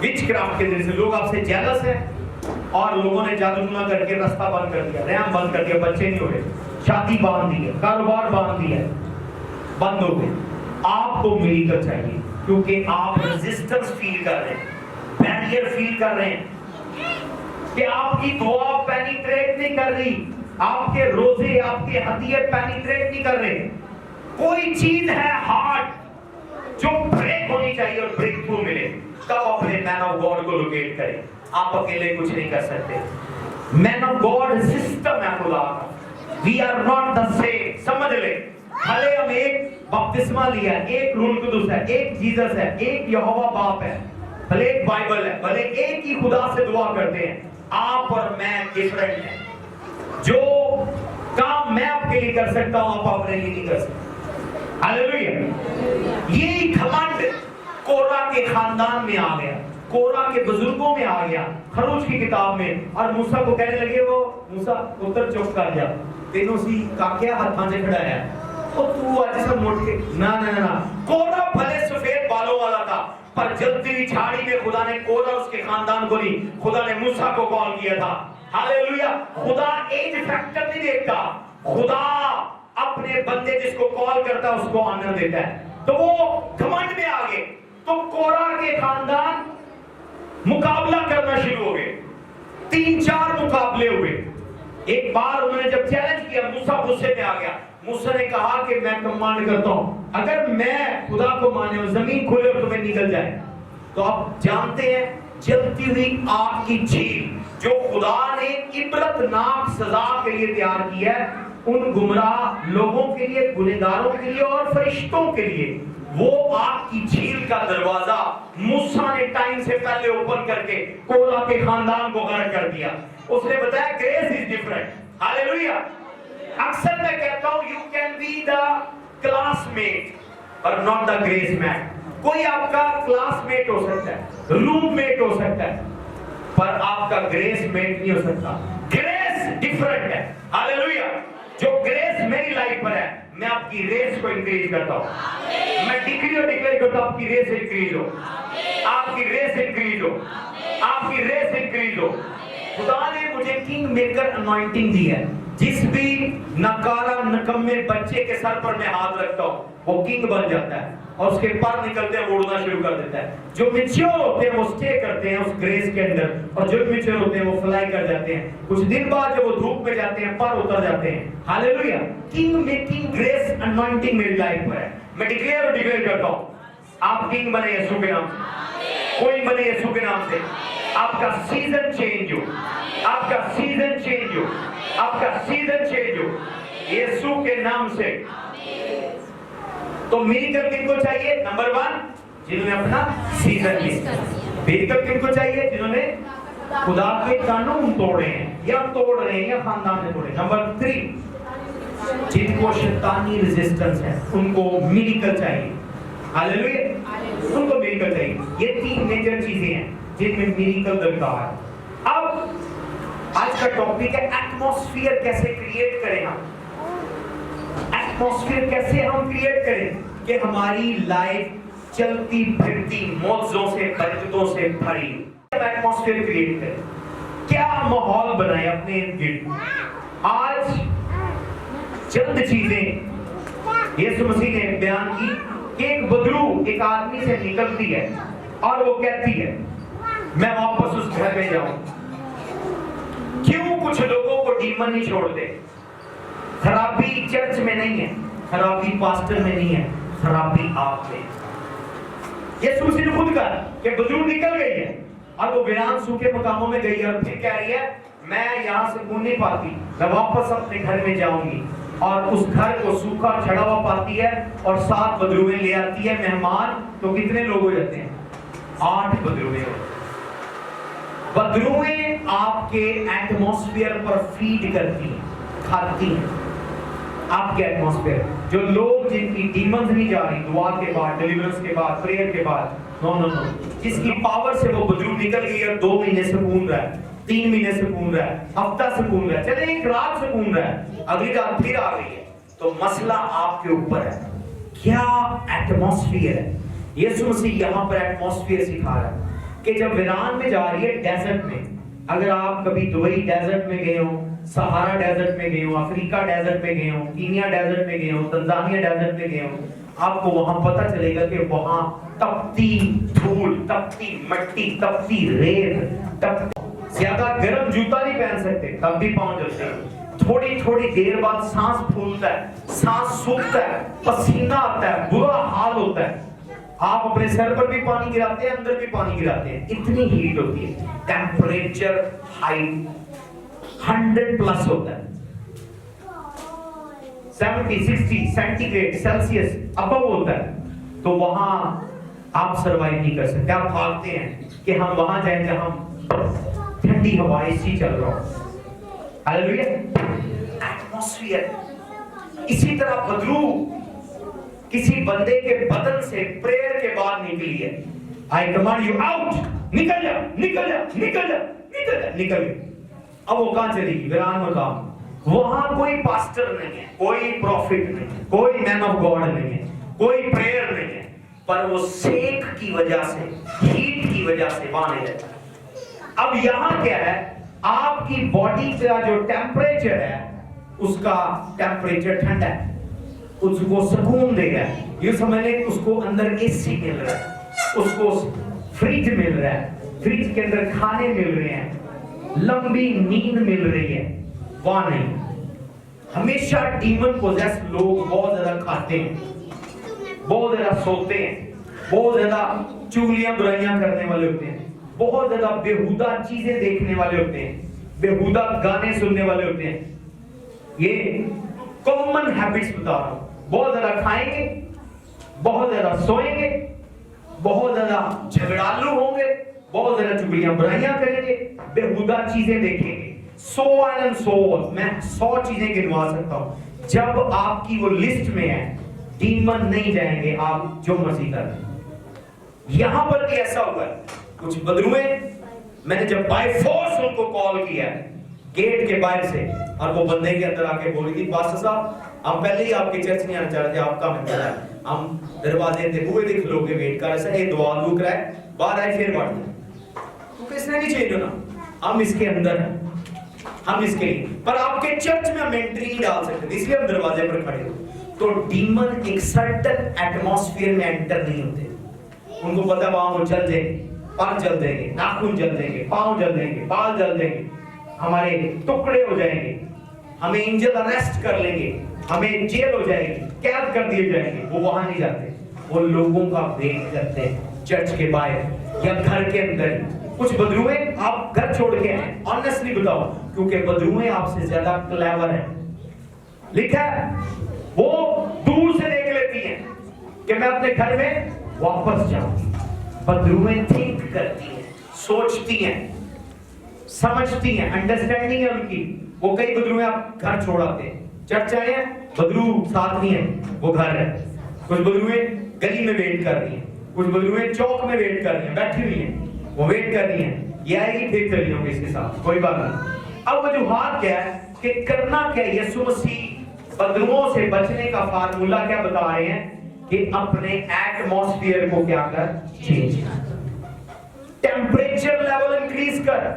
وچ کرافٹ کے ذریعے سے لوگ آپ سے جیلس ہیں, اور لوگوں نے جادو ٹونا کر کے راستہ بند کر دیا, رحم بند کر دیا, بچے نہیں ہو رہے, شادی باندھ دی ہے, کاروبار باندھ دیا ہے, بند ہو گئے. آپ کو میریکل چاہیے کیونکہ آپ ریزسٹنس فیل کر رہے ہیں, بیریئر فیل کر رہے ہیں کہ آپ کی دعا پینیٹریٹ نہیں کر رہی, آپ کے روزے, آپ کے ہدیے پینیٹریٹ نہیں کر رہے. کوئی چیز ہے ہارٹ جو بریک ہونی چاہیے اور بریک تھرو ملے, تب اپنے مین آف گاڈ کو لوکیٹ کریں. آپ اکیلے کچھ نہیں کر سکتے. مین آف گاڈ سسٹم ہے خدا کا. We are not the same. سمجھ لے, بھلے ہم ایک بپتسمہ لیا ہے, ایک روح القدس ہے, ایک جیزس ہے, ایک یہوہ باپ ہے, بھلے ایک بائبل ہے, بھلے ایک ہی خدا سے دعا کرتے ہیں, آپ اور میں ڈیفرنٹ ہیں. جو کام میں آپ کے لیے کر سکتا ہوں آپ اپنے لیے نہیں کر سکتے. ہاللیلویہ. یہی گھمنڈ کورہ کے خاندان میں آ گیا, کورہ کے بزرگوں میں آ گیا, خروج کی کتاب میں. اور موسیٰ کو کہنے لگے, وہ موسیٰ اتر چپ کر جا, تینوں سی کاکیا ہاتھ مانجے کھڑایا ہے, اور تو آج سب موٹ کے نا نا نا. کورہ بھلے سفید بالوں والا تھا, پر جلتی ہوئی جھاڑی میں خدا نے کورہ اس کے خاندان کو نہیں, خدا نے موسیٰ کو کال کیا تھا. ہاللیلویہ. خدا ایج فیکٹر نہیں دیکھتا, خدا اپنے بندے جس کو کال کرتا ہے اس کو آنر دیتا ہے. تو وہ گھمنڈ میں آگے, تو کورہ کے خاندان مقابلہ کرنا شروع ہو گئے. 3-4 مقابلے ہوئے. ایک بار انہوں نے جب چیلنج کیا, موسیٰ غصے میں آ گیا. موسیٰ نے کہا کہ میں کمانڈ کرتا ہوں, اگر میں خدا کو مانے اور زمین کھلے اور تمہیں نکل جائے. تو آپ جانتے ہیں جلتی ہوئی آگ کی جھیل جو خدا نے عبرت ناک سزا کے لیے تیار کی ہے ان گمراہ لوگوں کے لیے, گنہگاروں کے لیے اور فرشتوں کے لیے, وہ آگ کی جھیل کا دروازہ موسیٰ نے ٹائم سے پہلے اوپن کر کے کورہ کے خاندان کو غرق کر دیا. اس نے بتایا گریس از ڈیفرنٹ. ہاللیلویہ. اکثر میں کہتا ہوں you can be the classmate اور ناٹ دا گریس میٹ. کوئی آپ کا کلاس میٹ ہو سکتا ہے, روم میٹ ہو سکتا ہے, پر آپ کا گریس میٹ نہیں ہو سکتا. گریس ڈیفرنٹ ہے. ہاللیلویہ. جو گریس میری لائف پر ہے, میں آپ کی ریس کو انکریج کرتا ہوں. میں ڈگری اور ڈکلیئر کرتا ہوں آپ کی ریس انکریز ہو, آپ کی ریس انکریز ہو, آپ کی ریس انکریز ہو. خدا نے مجھے کنگ میکر انوائنٹنگ دی ہے. جس بھی نکارا نکمے بچے کے سر پر میں ہاتھ رکھتا ہوں وہ کنگ بن جاتا ہے اور اس کے پر نکلتے ہیں اڑنا شروع کر دیتا ہے. جو میچور ہوتے ہیں وہ سٹے کرتے ہیں اس گریس کے اندر, اور جو میچور ہوتے ہیں وہ فلائی کر جاتے ہیں. کچھ دن بعد جب وہ دھوپ میں جاتے ہیں پر اتر جاتے ہیں. ہاللیلویہ. کنگ میکنگ گریس انوائنٹنگ میری لائف پر ہے. میں ڈکلیئر اور ڈکلیئر کرتا ہوں آپ کنگ بنے یسوع کے نام سے, کوئی بنے یسوع کے نام سے. آپ کا سیزن چینج ہو, آپ کا سیزن چینج ہو, آپ کا سیزن چینج ہو یسوع کے نام سے. تو میریکل کن کو چاہیے؟ نمبر 1 جنہوں نے اپنا سیزن لیا. میریکل کن کو چاہیے؟ جنہوں نے خدا کے قانون توڑے ہیں یا توڑ رہے ہیں یا خاندان نے توڑے. نمبر 3 جن کو شیطانی ریزسٹنس ہے ان کو میریکل چاہیے. ہاللیلویہ. ان کو میریکل چاہیے. یہ 3 میجر چیزیں ہیں جن میں میریکل درکار ہے. اب آج کا ٹاپک ہے ایٹماسفیئر کیسے کریٹ کریں ہم. ایٹماسفیئر کیسے ہم کریٹ کریں کہ ہماری لائف چلتی پھرتی معجزوں سے برکتوں سے بھری. ایٹماسفیئر کریٹ کریں, کیا ماحول بنائیں اپنے ارد گرد. آج چند چیزیں یسوع مسیح نے بیان کی کہ ایک بدرو ایک آدمی سے نکلتی ہے اور وہ کہتی ہے میں واپس اس گھر میں جاؤں. کیوں کچھ لوگوں کو ڈیمن نہیں چھوڑتے؟ خرابی چرچ میں نہیں ہے, خرابی پاسٹر میں نہیں ہے, خرابی آپ میں. یسوع مسیح نے خود کہا کہ بدرو نکل گئی ہے اور وہ ویران سوکھے مقاموں میں گئی اور پھر کہہ رہی ہے میں یہاں سے سکون نہیں پاتی, میں واپس اپنے گھر میں جاؤں گی. اور اس گھر کو سوکھا چھڑا ہوا پاتی ہے اور 7 بدرویں لے آتی ہے مہمان. تو کتنے لوگ ہو جاتے ہیں؟ 8 بدرویں. بدرویں آپ کے ایٹماسفیئر پر فیڈ کرتی ہیں, کھاتی ہیں آپ کے ایٹماسفیئر. جو لوگ جن کی ڈیمنز نہیں جا رہی دعا کے بعد, ڈیلیورنس کے بعد, پریئر کے بعد, نو نو نو, جس کی پاور سے وہ بدرو نکل گئی اور 2 مہینے سکون رہا ہے, 3 مہینے سکون رہا ہے, ہفتہ سکون رہا ہے, چلے ایک رات سکون رہا ہے, اگلی رات پھر آ گئی ہے. تو مسئلہ آپ کے اوپر ہے, کیا ایٹماسفیئر ہے. یسوع مسیح یہاں پر ایٹماسفیئر سکھا رہا ہے کہ جب ویران میں جا رہی ہے ڈیزرٹ میں, اگر آپ کبھی دبئی ڈیزرٹ میں گئے ہو، سہارا ڈیزرٹ میں گئے ہو، افریقہ ڈیزرٹ میں گئے ہو، کینیا ڈیزرٹ میں گئے ہو، تنزانیہ ڈیزرٹ میں گئے ہو، آپ کو وہاں پتہ چلے گا کہ وہاں تپتی دھول، تپتی مٹی، تپتی ریت، زیادہ گرم جوتا نہیں پہن سکتے تب بھی پاؤں جلتے ہیں، تھوڑی تھوڑی دیر بعد سانس پھولتا ہے، سانس سوکھتا ہے، پسینہ آتا ہے، برا حال ہوتا ہے، آپ اپنے سر پر بھی پانی گراتے ہیں، اندر بھی پانی گراتے ہیں، اتنی ہیٹ ہوتی ہے، ٹیمپریچر ہائی 100 پلس ہوتا ہے، 70 60 سینٹی گریڈ سیلسیس ابو ہوتا ہے، تو وہاں آپ سروائیو نہیں کر سکتے، آپ بھاگتے ہیں کہ ہم وہاں جائیں جہاں ٹھنڈی ہوا اسی چل رہا ہو، ہاللیلویا، ایٹماسفیئر۔ اسی طرح بدرو کسی بندے کے بدن سے پریئر کے بعد نکلی ہے، I command you out، نکل جا، نکل جا، نکل جا، نکل جا، نکل گئی۔ اب وہ کہاں چلی گئی؟ ویران مقام، وہاں کوئی پاسٹر نہیں ہے، کوئی پروفٹ نہیں ہے، کوئی مین آف گاڈ نہیں ہے، کوئی پریئر نہیں ہے، پر وہ سیک کی وجہ سے، ہیٹ کی وجہ سے وہاں نہیں رہتا۔ اب یہاں کیا ہے؟ آپ کی باڈی کا جو ٹیمپریچر ہے اس کا ٹیمپریچر ٹھنڈا ہے، اس کو سکون دے گا، یہ سمجھ لیں اس کو اندر اے سی مل رہا ہے، اس کو فریج مل رہا ہے، فریج کے اندر کھانے مل رہے ہیں، لمبی نیند مل رہی ہے، وہاں نہیں۔ ہمیشہ ڈیمن پوزیس لوگ بہت زیادہ کھاتے ہیں، بہت زیادہ سوتے ہیں، بہت زیادہ چغلیاں برائیاں کرنے والے ہوتے ہیں، بہت زیادہ بےہودہ چیزیں دیکھنے والے ہوتے ہیں، بےہودہ گانے سننے والے ہوتے ہیں۔ یہ کامن ہیبٹس بتا رہا ہوں، بہت زیادہ کھائیں گے، بہت زیادہ سوئیں گے، بہت زیادہ جھگڑالو ہوں گے، بہت زیادہ چغلیاں برائیاں کریں گے، بےہودہ چیزیں دیکھیں گے، میں 100 چیزیں گنوا سکتا ہوں۔ جب آپ کی وہ لسٹ میں ہے، ڈیمن نہیں جائیں گے، آپ جو مرضی کریں۔ یہاں پر بھی ایسا ہوا ہے، کچھ بدرویں، میں نے جب بائی فورس ان کو کال کیا گیٹ کے باہر سے، اور وہ بندے کے اندر آ کے بولی تھی پاسٹر صاحب ہم پہلے ہی آپ کی چرچ نہیں آنا چاہ رہے تھے، آپ کا ممبر ہے، ہم دروازے دے ہوئے دیکھ لوگے ویٹ کر رہے ہیں، دعا دعو کرائے، باہر آئے پھر بڑھ گئے، کیونکہ اس نے نہیں چینج ہونا، ہم اس کے اندر ہیں، ہم اس کے لیے، پر آپ کے چرچ میں ہم انٹری نہیں ڈال سکتے، اس لیے ہم دروازے پر کھڑے ہوئے۔ تو ڈیمن ایک سرٹن ایٹماسفیئر میں انٹر نہیں ہوتے، ان کو پتہ وہاں وہ جل دیں گے، پر جل دیں گے، ناخن جل دیں گے، پاؤں جل دیں گے، بال جل دیں گے، ہمارے ٹکڑے ہو جائیں گے، ہمیں انجل اریسٹ کر لیں گے، ہمیں جیل ہو جائے گی، قید کر دیے جائیں گے۔ وہ وہاں نہیں جاتے، وہ لوگوں کا ویٹ کرتے ہیں چرچ کے باہر یا گھر کے اندر۔ کچھ بدرویں آپ گھر چھوڑ کے ہیں، آنیسٹلی بتاؤ، کیونکہ بدرویں آپ سے زیادہ کلیور ہیں، لکھا ہے وہ دور سے دیکھ لیتی ہیں کہ میں اپنے گھر میں واپس جاؤں۔ بدرویں تھنک کرتی ہیں، سوچتی ہیں، سمجھتی ہیں، انڈرسٹینڈنگ ہے ان کی۔ وہ کئی بدرویں آپ گھر چھوڑ آتے ہیں، چرچ آئے ہیں، بدرو ساتھ نہیں ہے، وہ گھر ہے۔ کچھ بدرویں گلی میں ویٹ کر رہی ہیں، کچھ بدرویں چوک میں ویٹ کر رہی ہیں، بیٹھی ہوئی ہیں، وہ ویٹ کر رہی ہیں، یہ آئے گی پھر چلی ہوں گی اس کے ساتھ، کوئی بات نہیں۔ اب وجوہات کیا ہے کہ کرنا کیا؟ یسوع مسیح بدروؤں سے بچنے کا فارمولہ کیا بتا رہے ہیں کہ اپنے ایٹماسفیئر کو کیا کر، چینج کر، ٹیمپریچر لیول انکریز کر،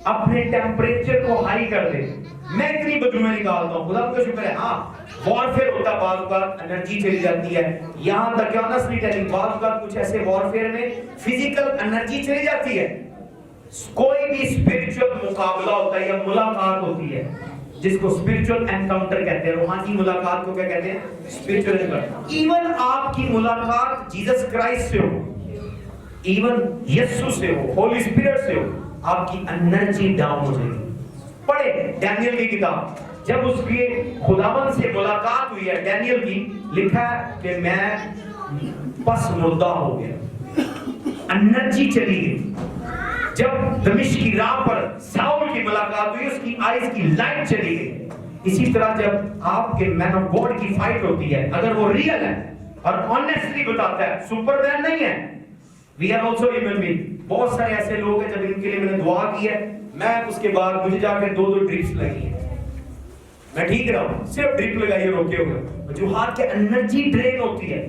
اپنے ٹیمپریچر کو ہائی کر دے۔ میں اتنی بدرویں نکالتا ہوں، خدا کا شکر ہے، ہاں وارفیئر ہوتا ہے، بعض اوقات انرجی چلی جاتی ہے، یہاں تک کہ آنیسٹلی ٹیلنگ بعض اوقات کچھ ایسے وارفیئر میں فزیکل انرجی چلی جاتی ہے۔ کوئی بھی اسپرچل مقابلہ ہوتا ہے یا ملاقات ہوتی ہے جس کو اسپرچل انکاؤنٹر کہتے ہیں، روحانی ملاقات کو کیا کہتے ہیں؟ Spiritual encounter. ایون آپ کی ملاقات جیسس کرائسٹ سے ہو، ایون یسوع سے ہو، ہولی اسپرٹ سے ہو، آپ کی انرجی ڈاؤن ہو جائے گی۔ پڑھے ڈینیل کی کتاب، جب اس کے خداوند سے ملاقات ہوئی ہے ڈینیل کی، لکھا ہے کہ میں پس مردہ ہو گیا، انرجی چلی گئی۔ جب دمشق کی راہ پر ساؤل کی ملاقات ہوئی، اس کی آئیز کی لائٹ چلی گئی۔ اسی طرح جب آپ کے مین آف گاڈ کی فائٹ ہوتی ہے، اگر وہ ریئل ہے اور آنیسٹلی بتاتا ہے، سپر مین نہیں ہے، we are also human being. بہت سارے ایسے لوگ ہیں جب ان کے لیے میں نے دعا کی ہے، میں اس کے بعد مجھے جا کے 2 ڈرپس لگی ہیں، میں ٹھیک رہا ہوں، صرف ڈرپ لگائیے روکے ہوئے۔ وجوہات کے انرجی ڈرین ہوتی ہے۔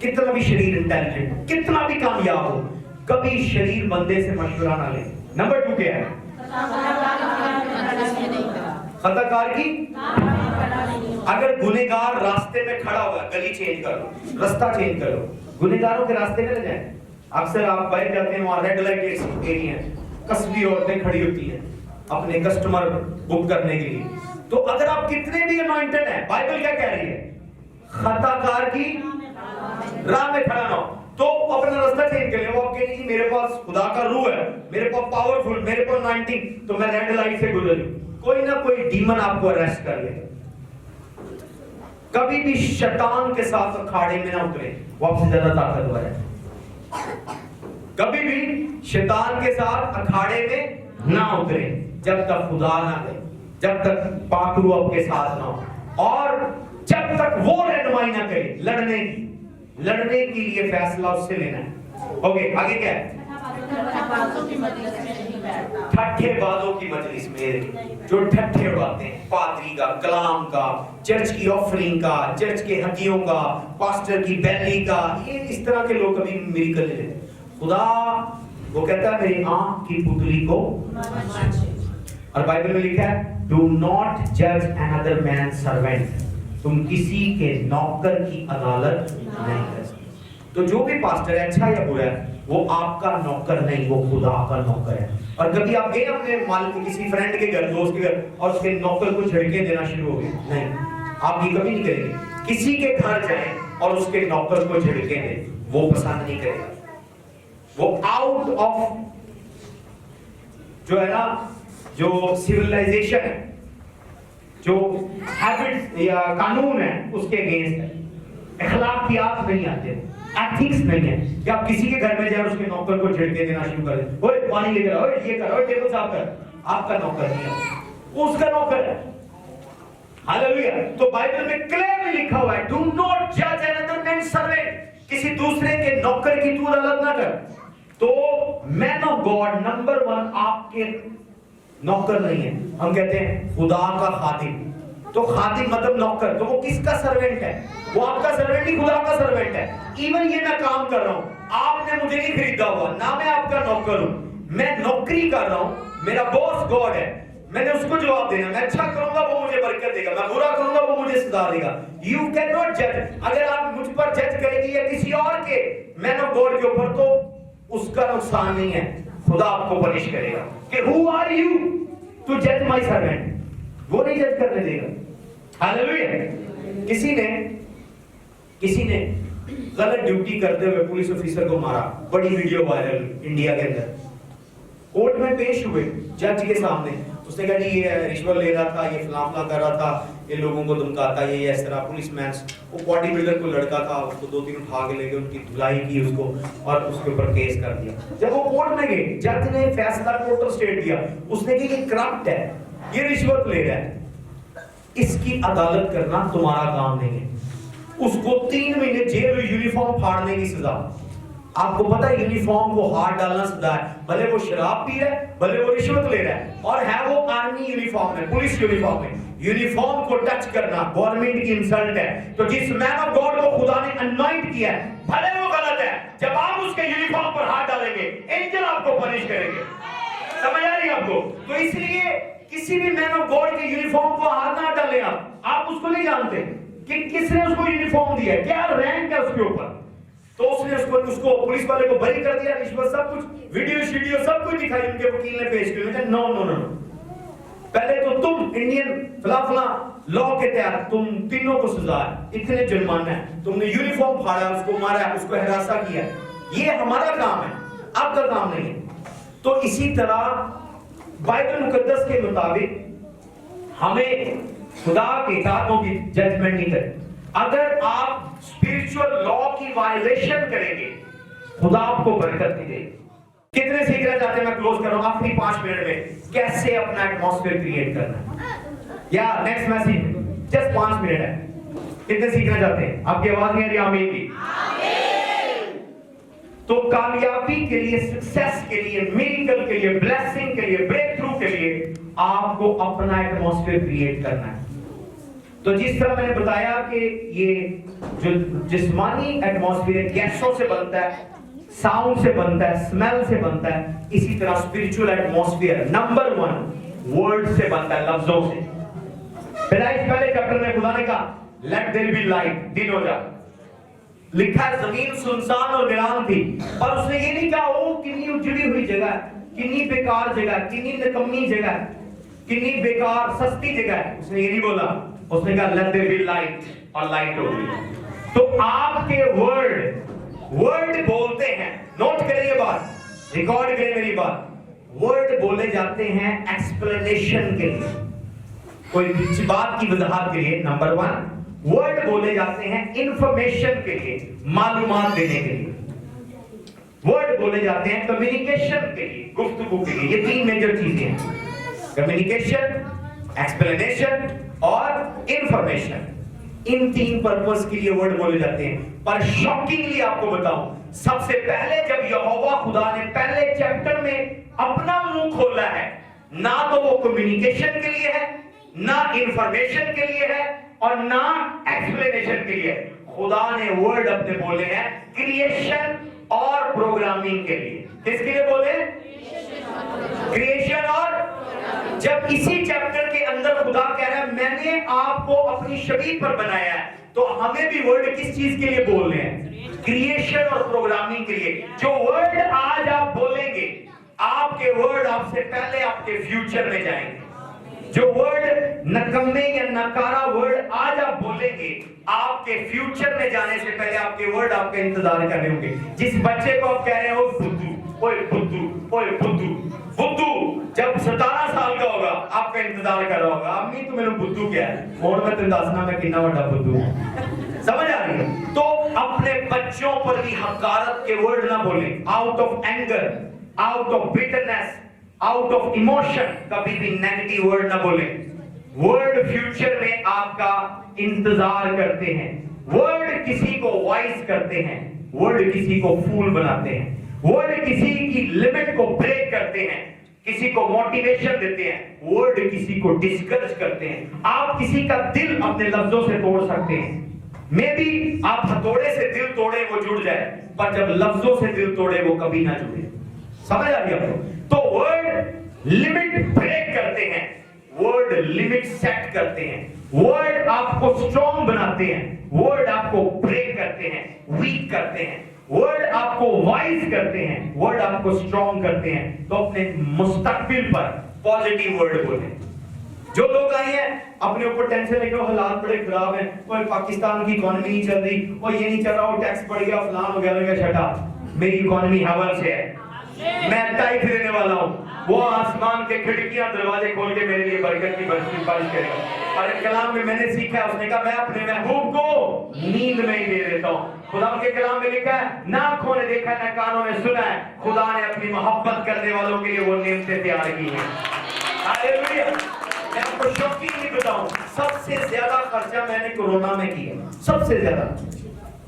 کتنا بھی شریر انٹیلیجنٹ، کتنا بھی کامیاب ہو، کبھی شریر بندے سے مشورہ نہ لے۔ نمبر 2 کیا ہے؟ خطا کار کی، اگر گنہگار راستے میں کھڑا ہوا ہے، گلی چینج کرو، رستہ چینج کرو، گنہگاروں کے راستے میں نہ جائیں۔ اکثر آپ باہر جاتے ہیں، وہاں ریڈ لائٹ ایریا ہے، کسبی عورتیں کھڑی ہوتی ہیں اپنے کسٹمر بک کرنے کے لیے۔ تو اگر آپ کتنے بھی انوائنٹڈ ہیں، بائبل کیا کہہ رہی ہے؟ خطا کار کی راہ میں کھڑا نہ ہو۔ تو اپنا راستہ چینج کر لیں۔ وہ آپ کہیں گے میرے پاس خدا کا روح ہے، میرے پاس پاورفل، میرے پاس 19، تو میں ریڈ لائٹ سے گزروں، کوئی نہ کوئی ڈیمن آپ کو اریسٹ کر لے۔ کبھی بھی شیطان کے ساتھ اکھاڑے میں نہ اترے، وہ آپ سے زیادہ طاقتور ہے۔ کبھی بھی شیطان کے ساتھ اکھاڑے میں نہ اترے جب تک خدا نہ دے، جب تک پاک روح آپ کے ساتھ نہ ہو، اور جب تک وہ رہنمائی نہ کرے لڑنے کے لیے فیصلہ اس سے لینا ہے۔ اوکے، آگے کیا ہے؟ ٹھٹھے بازوں کی مجلس میں، جو ٹھٹھے باتیں ہیں، پادری کا، کلام کا، چرچ کی آفرنگ کا، چرچ کے ہڈیوں کا، پاسٹر کی بیلی کا، یہ اس طرح کے لوگ کبھی میریکل نہیں لیتے۔ خدا وہ کہتا ہے میری آنکھ کی پتلی کو، اور بائبل میں لکھا ہے do not judge another man's servant، تم کسی کے نوکر کی عدالت نہیں کر سکتے۔ تو جو بھی پاسٹر ہے، اچھا یا برا ہے، وہ آپ کا نوکر نہیں، وہ خدا کا نوکر ہے۔ اور کبھی آپ گئے اپنے مالک کے کسی فرینڈ کے گھر، دوست کے گھر، اور اس کے نوکر کو جھڑکے دینا شروع ہو گئے؟ نہیں، آپ یہ کبھی نہیں کریں گے۔ کسی کے گھر جائیں اور اس کے نوکر کو جھڑکے دیں، وہ پسند نہیں کرے گا۔ وہ آؤٹ آف جو ہے نا، جو سیولائزیشن ہے، جو ہیبٹس یا قانون ہے، اس کے اگینسٹ ہے۔ اخلاقیات نہیں آتے، ایتھکس نہیں ہے کہ آپ کسی کے گھر میں جائیں اور اس کے نوکر کو جھڑکے دینا شروع کر دیں، اوے پانی لے کر آؤ، یہ کر، اوے ٹیبل صاف کر۔ آپ کا نوکر نہیں ہے، وہ اس کا نوکر ہے۔ ہاللیلویا۔ تو بائبل میں کلیئرلی لکھا ہوا ہے ڈو ناٹ جج انادر مین's servant، کسی دوسرے کے نوکر کی تو عدالت نہ کر۔ تو مین آف گاڈ نمبر 1 آپ کے نوکر نہیں ہے، ہم کہتے ہیں خدا کا خادم۔ تو خادم مطلب نوکر، تو وہ کس کا سرونٹ ہے؟ وہ آپ کا سرونٹ نہیں، خدا کا سرونٹ ہے۔ ایون یہ میں کام کر رہا ہوں، آپ نے مجھے نہیں خریدا ہوا، نہ میں آپ کا نوکر ہوں، میں نوکری کر رہا ہوں، میرا باس گاڈ ہے، میں نے اس کو جواب دینا، میں اچھا کروں گا وہ مجھے برکت دے گا، میں برا کروں گا وہ مجھے سزا دے گا۔ یو کین ناٹ جج۔ اگر آپ مجھ پر جج کریں گے یا کسی اور کے مین آف گاڈ کے اوپر، تو اس کا نقصان نہیں ہے، خدا آپ کو پنش کرے گا کہ who are you to judge my servant، وہ نہیں جج کرنے دے گا۔ ہاللیلویا۔ کسی نے غلط ڈیوٹی کرتے ہوئے پولیس آفیسر کو مارا، بڑی ویڈیو وائرل انڈیا کے اندر، کورٹ میں پیش ہوئے جج کے سامنے، اس نے کہا جی یہ رشوت لے رہا تھا، یہ فلاں فلاں کر رہا تھا، یہ لوگوں کو دھمکاتا، یہ اس طرح۔ پولیس مین، وہ باڈی بلڈر کو لڑکا تھا، اس کو 2-3 اٹھا کے لے گئے، ان کی دھلائی کی اس کو، اور اس کے اوپر کیس کر دیا۔ جب وہ کورٹ میں گئے، جج نے فیصلہ ٹوٹل سٹیٹ دیا، اس نے کہا یہ کرپٹ ہے، یہ رشوت لے رہا ہے، اس کی عدالت کرنا تمہارا کام نہیں ہے۔ اس کو 3 مہینے جیل میں یونیفارم پھاڑنے کی سزا۔ آپ کو پتا ہے یونیفارم کو ہاتھ ڈالنا سزا ہے، بھلے وہ شراب پی رہا ہے، بھلے وہ رشوت لے رہا ہے، اور ہے وہ آرمی یونیفارم میں، پولیس یونیفارم میں۔ یونیفارم کو ٹچ کرنا گورنمنٹ کی انسلٹ ہے۔ تو جس مین آف گاڈ کو خدا نے انوائنٹ کیا ہے، بھلے وہ غلط ہے، جب آپ اس کے یونیفارم پر ہاتھ ڈالیں گے، اینجل آپ کو پنش کریں گے۔ سمجھ آ رہی ہے آپ کو؟ تو اس لیے کسی بھی مین آف گاڈ کے یونیفارم کو ہاتھ نہ ڈالیں۔ آپ اس کو نہیں جانتے کہ کس نے اس کو یونیفارم دیا ہے، کیا رینک ہے اس کے اوپر۔ تو اس نے اس کو پولیس والے کو بری کر دیا، رشوت سب کچھ، ویڈیو سب کچھ دکھائی، ان کے وکیل نے پیش کیا۔ نو نو نو، پہلے تو تم انڈین فلاں لا کے تحت تم تینوں کو سزا ہے، اتنے جرمانہ ہے، تم نے یونیفارم پھاڑا، اس کو مارا، اس کو ہراساں کیا، یہ ہمارا کام ہے، آپ کا کام نہیں ہے۔ تو اسی طرح بائبل مقدس کے مطابق ہمیں خدا کے کاموں کی ججمنٹ نہیں کریں۔ اگر آپ اسپرچل لا کی وائلیشن کریں گے، خدا آپ کو برکت نہیں دے گی۔ کتنے سیکھنا چاہتے ہیں؟ میں کلوز کر رہا ہوں آخری 5 منٹ میں، کیسے اپنا ایٹماسفیئر کریٹ کرنا ہے، یا نیکسٹ میسج جسٹ 5 منٹ ہے۔ کتنے سیکھنا چاہتے ہیں؟ آپ کی آواز نہیں آ رہی؟ آمین کی۔ تو کامیابی کے لیے، سکسیس کے لیے، میریکل کے لیے، بلیسنگ کے لیے، بریک تھرو کے لیے آپ کو اپنا ایٹماسفیئر کریٹ کرنا ہے۔ تو جس طرح میں نے بتایا کہ یہ جو جسمانی ایٹماسفیئر گیسوں سے بنتا ہے، ساؤنڈ سے بنتا ہے، اسمیل سے بنتا ہے، اسی طرح اسپرچل ایٹماسفیئر نمبر 1 ورڈ سے بنتا ہے، لفظوں سے۔ پیدائش پہلے چیپٹر میں خدا نے کہا لیٹ دیر بی لائٹ، دن ہو جا۔ لکھا ہے زمین سنسان اور ویران تھی، پر اس نے یہ نہیں کہا وہ کتنی اجڑی ہوئی جگہ ہے، کتنی بیکار جگہ ہے، کتنی نکمی جگہ ہے، کتنی بیکار سستی جگہ ہے، اس نے یہ نہیں بولا، اس نے کہا لیٹ دیر بی لائٹ، اور لائٹ ہو گئی۔ تو آپ کے ورڈ بولتے ہیں، نوٹ کریں یہ بات، ریکارڈ کریں میری بات، ورڈ بولے جاتے ہیں ایکسپلینیشن کے لیے، کوئی بات کی وضاحت کے لیے، نمبر 1 ورڈ بولے جاتے ہیں انفارمیشن کے لیے، معلومات دینے کے لیے، ورڈ بولے جاتے ہیں کمیونیکیشن کے لیے، گفتگو کے لیے۔ یہ 3 میجر چیزیں ہیں، کمیونیکیشن، ایکسپلینیشن اور انفارمیشن۔ ان 3 پرپز کے لیے ورڈ بولے جاتے ہیں۔ پر شاکنگلی آپ کو بتاؤں، سب سے پہلے جب یہوہ خدا نے پہلے چیپٹر میں اپنا منہ کھولا ہے، نہ تو وہ کمیونیکیشن کے لیے ہے، نہ انفارمیشن کے لیے ہے، اور نہ ایکسپلینیشن کے لیے۔ خدا نے ورڈ اپنے بولے ہیں کریشن اور پروگرامنگ کے لیے۔ کس کے لیے بولے؟ کریشن اور، جب اسی چیپٹر کے اندر خدا کہہ رہا ہے میں نے آپ کو اپنی شبیہ پر بنایا ہے، تو ہمیں بھی ورڈ کس چیز کے لیے بولنے ہیں؟ کریشن اور پروگرامنگ کے لیے۔ جو ورڈ آج آپ بولیں گے، آپ کے ورڈ آپ سے پہلے آپ کے فیوچر میں جائیں گے۔ جو ورڈ نکمے یا ناکارہ ورڈ آج آپ بولیں گے، آپ کے فیوچر میں جانے سے پہلے آپ کے ورڈ آپ کا انتظار کر رہے ہوں گے۔ جس بچے کو آپ کہہ رہے ہو بدھو، اوئے بدھو، اوئے بدھو، بدھو جب 17 سال کا ہوگا آپ کا انتظار کر رہا ہوگا، امی تو میرے بدھو کیا ہے، اور میں تمہیں دسنا میں کتنا بڑا بدھو ہوں۔ سمجھ آ رہی ہے؟ تو اپنے بچوں پر بھی حقارت کے ورڈ نہ بولیں، out of anger, out of bitterness, out of emotion کبھی بھی نیگیٹو ورڈ نہ بولیں۔ ورڈ فیوچر میں آپ کا انتظار کرتے ہیں، ورڈ کسی کو وائز کرتے ہیں، ورڈ کسی کو فول بناتے ہیں، ورڈ کسی کی لمٹ کو بریک کرتے ہیں، کسی کو موٹیویشن دیتے ہیں، ورڈ کسی کو ڈسکرج کرتے ہیں۔ آپ کسی کا دل اپنے لفظوں سے توڑ سکتے ہیں، میں بھی آپ ہتھوڑے سے دل توڑے وہ جڑ جائے، پر جب لفظوں سے دل توڑے وہ کبھی نہ جڑے۔ سمجھ آ رہی ہے آپ کو؟ تو ورڈ لمٹ بریک کرتے ہیں، ورڈ لمٹ سیٹ کرتے ہیں، ورڈ آپ کو سٹرونگ بناتے ہیں، ورڈ آپ کو بریک کرتے ہیں، ویک کرتے ہیں، ورڈ آپ کو وائز کرتے ہیں، ورڈ آپ کو سٹرونگ کرتے ہیں۔ تو اپنے مستقبل پر پازیٹیو ورڈ بولیں۔ جو لوگ آئے ہیں اپنے اوپر ٹینشن لے کے حالات بڑے خراب ہیں، کوئی پاکستان کی اکانومی نہیں چل رہی، اور یہ نہیں چل رہا، وہ ٹیکس بڑھ گیا، فلان وغیرہ کا شٹا، میری اکانومی ہیون سے ہے، میں ٹائپ دینے والا ہوں، وہ آسمان کے کھڑکیاں دروازے کھول کے میرے لیے برکت کی بارش کرے گا۔ اور کلام میں نے سیکھا، اس نے کہا میں اپنے محبوب کو نیند میں ہی دے دیتا ہوں۔ خدا کے کلام میں لکھا ہے نہ آنکھوں نے دیکھا نہ کانوں نے سنا ہے، خدا نے اپنی محبت کرنے والوں کے لیے وہ نعمتیں تیار کی ہیں۔ ہاللیلویا۔ میں آپ کو شوقین نہیں بتاؤں، سب سے زیادہ خرچہ میں نے کورونا میں کیا، سب سے زیادہ۔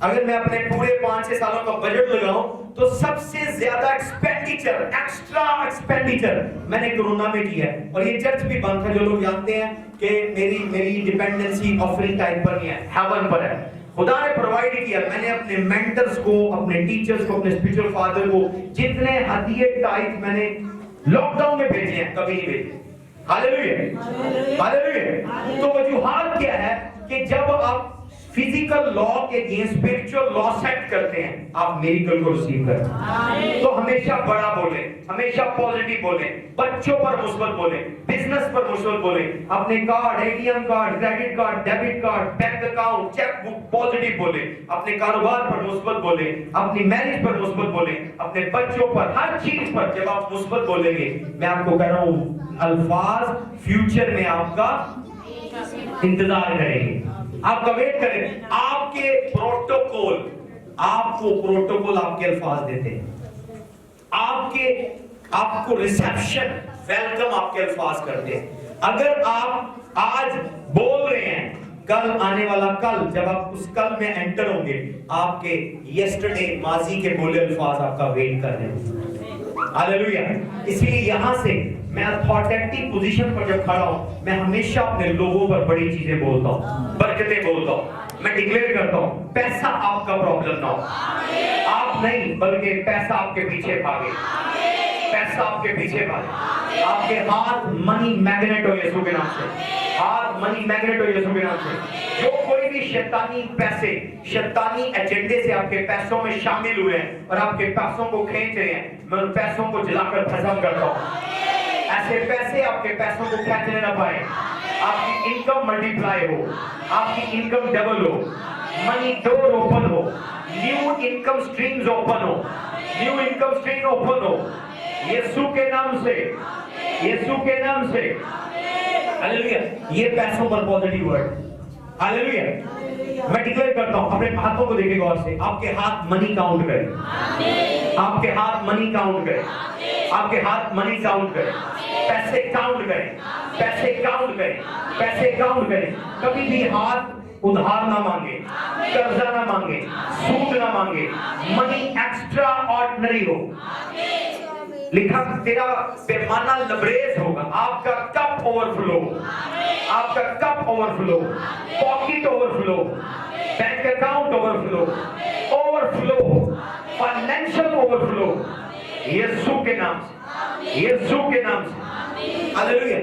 اگر میں اپنے پورے 5-6 سالوں کا بجٹ لگاؤں تو سب سے زیادہ ایکسپینڈیچر، ایکسٹرا ایکسپینڈیچر میں نے کورونا میں کیا ہے۔ اور یہ چرچ بھی بند تھا، جو لوگ جانتے ہیں کہ میری ڈیپینڈنسی آفرنگ ٹائپ پر نہیں ہے، ہیون پر ہے۔ خدا نے پرووائڈ کیا، میں نے اپنے مینٹرز کو، اپنے ٹیچرز کو، اپنے اسپرچل فادر کو جتنے ہدیے ٹائپ میں نے لاک ڈاؤن میں بھیجے ہیں کبھی نہیں بھیجے۔ ہاللیلویا، ہاللیلویا۔ تو وجوہات کیا ہے کہ جب آپ فزیکل لا کے اگینسٹ اسپرچل لا سیٹ کرتے ہیں، آپ میریکل کو ریسیو کرتے ہیں۔ تو ہمیشہ بڑا بولیں، ہمیشہ پازیٹیو بولیں، بچوں پر مثبت بولیں، بزنس پر مثبت بولیں، اپنے card, A T M card, credit card, debit card, bank account, cheque book positive بولیں، اپنے کاروبار پر مثبت بولیں، اپنی میرج پر مثبت بولیں، اپنے بچوں پر، ہر چیز پر جب آپ مثبت بولیں گے، میں آپ کو کہہ رہا ہوں الفاظ فیوچر میں آپ کا انتظار کریں گے، آپ کا ویٹ کریں۔ آپ کے پروٹوکول، آپ کو پروٹوکول آپ کے الفاظ دیتے ہیں، آپ کو ریسیپشن، ویلکم آپ کے الفاظ کرتے ہیں۔ اگر آپ آج بول رہے ہیں، کل آنے والا کل، جب آپ اس کل میں انٹر ہوں گے، آپ کے یسٹرڈے ماضی کے بولے الفاظ آپ کا ویٹ کر رہے ہیں. ہاللیلویا. اسی لیے یہاں سے میں اتھارٹی پوزیشن پر جب کھڑا ہوں، میں ہمیشہ اپنے لوگوں پر بڑی چیزیں بولتا ہوں، برکتیں بولتا ہوں. میں ڈکلیئر کرتا ہوں پیسہ آپ کا پرابلم نہ ہو. آپ نہیں بلکہ پیسہ آپ کے پیچھے بھاگے. پیسہ آپ کے پیچھے بھاگے. آپ کے ہاتھ منی میگنیٹ ہو یسوع کے نام سے. ہاتھ منی میگنیٹ ہو یسوع کے نام سے. جو کوئی بھی شیطانی پیسے، شیطانی ایجنڈے سے آپ کے پیسوں میں شامل ہوئے ہیں اور آپ کے پیسوں کو کھینچ رہے ہیں، میں ان پیسوں کو جلا کر ختم کرتا ہوں. ایسے پیسے آپ کے پیسوں کو کھینچنے نہ پائے. آپ کی انکم ملٹیپلائی ہو، آپ کی انکم ڈبل ہو، منی ڈور اوپن ہو، نیو انکم سٹریمز اوپن ہو، نیو انکم سٹریم اوپن ہو یسوع کے نام سے. یسوع کے نام سے. ہاللیلویا. یہ پیسوں پر پازیٹیو ورڈ. ہاللیلویا. میں ڈکلیئر کرتا ہوں، اپنے ہاتھوں کو دیکھیں غور سے. آپ کے ہاتھ منی کاؤنٹ کریں. آپ کے ہاتھ منی کاؤنٹ کریں. آپ کے ہاتھ منی کاؤنٹ کریں. پیسے کاؤنٹ کریں. پیسے کاؤنٹ کریں. پیسے کاؤنٹ کریں. کبھی بھی ہاتھ ادھار نہ مانگے، قرضہ نہ مانگے، سود نہ مانگے. منی ایکسٹرا آرڈنری ہو. لکھا تیرا پیمانہ لبریز ہوگا. آپ کا کپ اوور فلو، آپ کا cup over flu, pocket over flu, bank account over flu, over flu, financial over flu یسوع کے نام سے. یسوع کے نام سے. ہاللیلویا.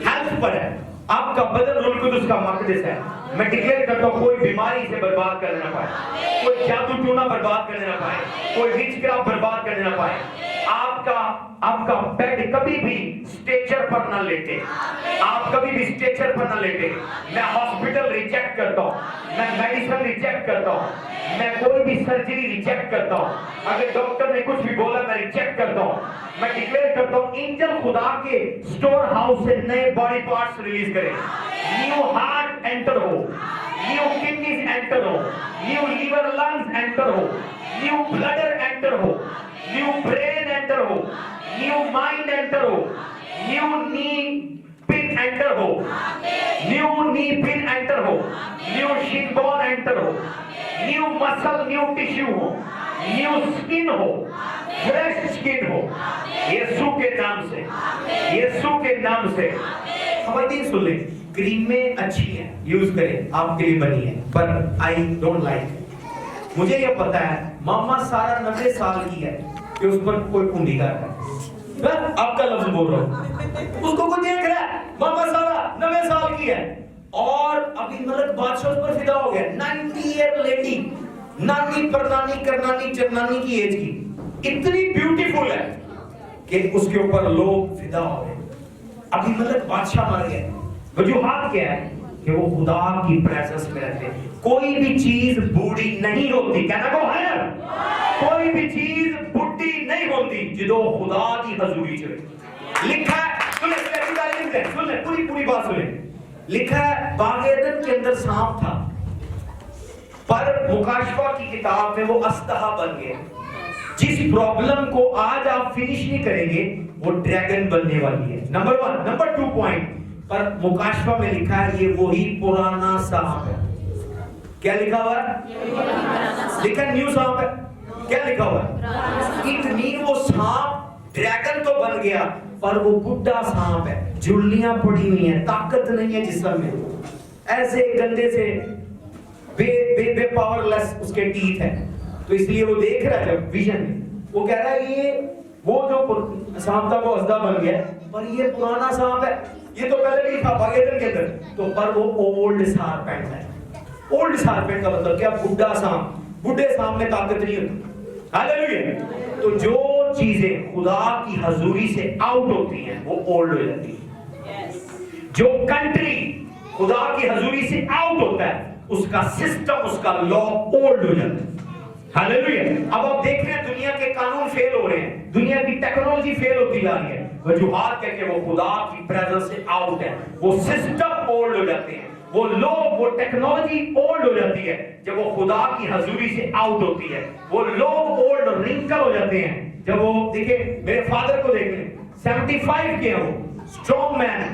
ہیلتھ پر ہے. آپ کا بدن روح القدس کا مقدس ہے. میں ڈکلیئر کرتا ہوں کوئی بیماری سے برباد کرنے نہ پائے، کوئی جادو ٹونا برباد کرنے نہ پائے، کوئی وچ کرافٹ برباد کرنے نہ پائے. آپ کا بیڈ کبھی بھی سٹیچر پر نہ لیٹے. آپ کبھی بھی سٹیچر پر نہ لیٹے. میں ہاسپٹل ریجیکٹ کرتا ہوں، میں میڈیسن ریجیکٹ کرتا ہوں، میں کوئی بھی سرجری ریجیکٹ کرتا ہوں. اگر ڈاکٹر نے کچھ بھی بولا میں ریجیکٹ کرتا ہوں. میں ڈکلیئر کرتا ہوں اینجل خدا کے سٹور ہاؤس سے نئے باڈی پارٹس ریلیز کریں. نیو ہارٹ انٹر ہو، نیو کڈنیز انٹر ہو، نیو لیور لنگز انٹر ہو، نیو بلڈر انٹر ہو، نیو برین انٹر ہو، نیو مائنڈ انٹر ہو، نیو نی پن انٹر ہو، نیو نی پن انٹر ہو، نیو شن بون انٹر ہو، new مسل، new tissue ہو، new سکن ہو، fresh سکن ہو یسوع کے نام سے. یسوع کے نام سے. خواتین سن لیں، کریمیں اچھی ہیں، یوز کریں، آپ کے لیے بنی ہے، پر آئی ڈونٹ لائک. مجھے یہ پتا ہے ماما سارا 90 سال کی ہے کہ اس پر کوئی کنڈی کر رہا ہے. میں آپ کا لفظ بول رہا ہوں، اس کو کوئی دیکھ رہا ہے ماما سارا 90 سال کی ہے اور ابھی ملک بادشاہ اس پر فدا ہو گیا. 90 ایئر لیڈی، نانی پرنانی کرنانی چرنانی کی ایج کی، اتنی بیوٹیفل ہے کہ اس کے اوپر لوگ فدا ہو گئے. ابھی ملک بادشاہ مر گئے. وجوہات کیا ہے کہ وہ خدا کی پریزنس میں رہتے ہیں. کوئی بھی چیز بوڑھی نہیں ہوتی. کہنا کو ہے، کوئی بھی چیز بڈھی نہیں ہوتی جدو خدا کی حضوری چلے. لکھا ہے، سن لیں پوری بات سنیں. لکھا ہے باغ عدن کے اندر سانپ تھا، پر مکاشفہ کی کتاب میں وہ استہا بن گئے. جس پرابلم کو آج آپ فنش نہیں کریں گے وہ ڈریگن بننے والی ہے. نمبر 1. نمبر 2 پوائنٹ پر مکاشفہ میں لکھا ہے یہ وہی پرانا سانپ ہے. کیا لکھا ہوا ہے؟ لکھا نیو سانپ ہے. کیا لکھا ہوا ہے؟ اٹ مین وہ سانپ ڈریگن تو بن گیا پر وہ بڈھا سانپ ہے. جھلیاں پڑی ہوئی ہیں، طاقت نہیں ہے جسم میں، ایسے گندے سے بے پاور لیس اس کے ٹیتھ ہیں. تو اس لیے وہ دیکھ رہا ہے جب ویژن میں، وہ کہہ رہا ہے یہ وہ جو سانپ تھا وہ ازدہ بن گیا پر یہ پرانا سانپ ہے. یہ تو پہلے بھی تھا باغ عدن کے اندر، تو پر وہ اولڈ سارپنٹ ہے. اولڈ سارپنٹ کا مطلب کیا؟ بڈھا سانپ. بڈھے سانپ میں طاقت نہیں ہوتی. ہاللیلویا. تو جو چیزیں خدا کی حضوری سے آؤٹ ہوتی ہیں وہ اولڈ ہو جاتی ہیں. جو کنٹری خدا کی حضوری سے آؤٹ ہوتا ہے اس کا سسٹم، اس کا لا اولڈ ہو جاتا ہے. ہاللیلویا. اب آپ دیکھ رہے ہیں دنیا کے قانون فیل ہو رہے ہیں، دنیا کی ٹیکنالوجی فیل ہوتی جا رہی ہے. وجوہات کہ وہ خدا کی پریزنس سے آؤٹ ہے. وہ سسٹم اولڈ ہو جاتے ہیں، وہ لوگ، وہ ٹیکنالوجی اولڈ ہو جاتی ہے جب وہ خدا کی حضوری سے آؤٹ ہوتی ہے. وہ لوگ اولڈ اور رنکل ہو جاتے ہیں جب وہ، دیکھیں میرے فادر کو دیکھ لیں، 75 کے ہیں، وہ اسٹرانگ مین ہے،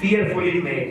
fearfully made।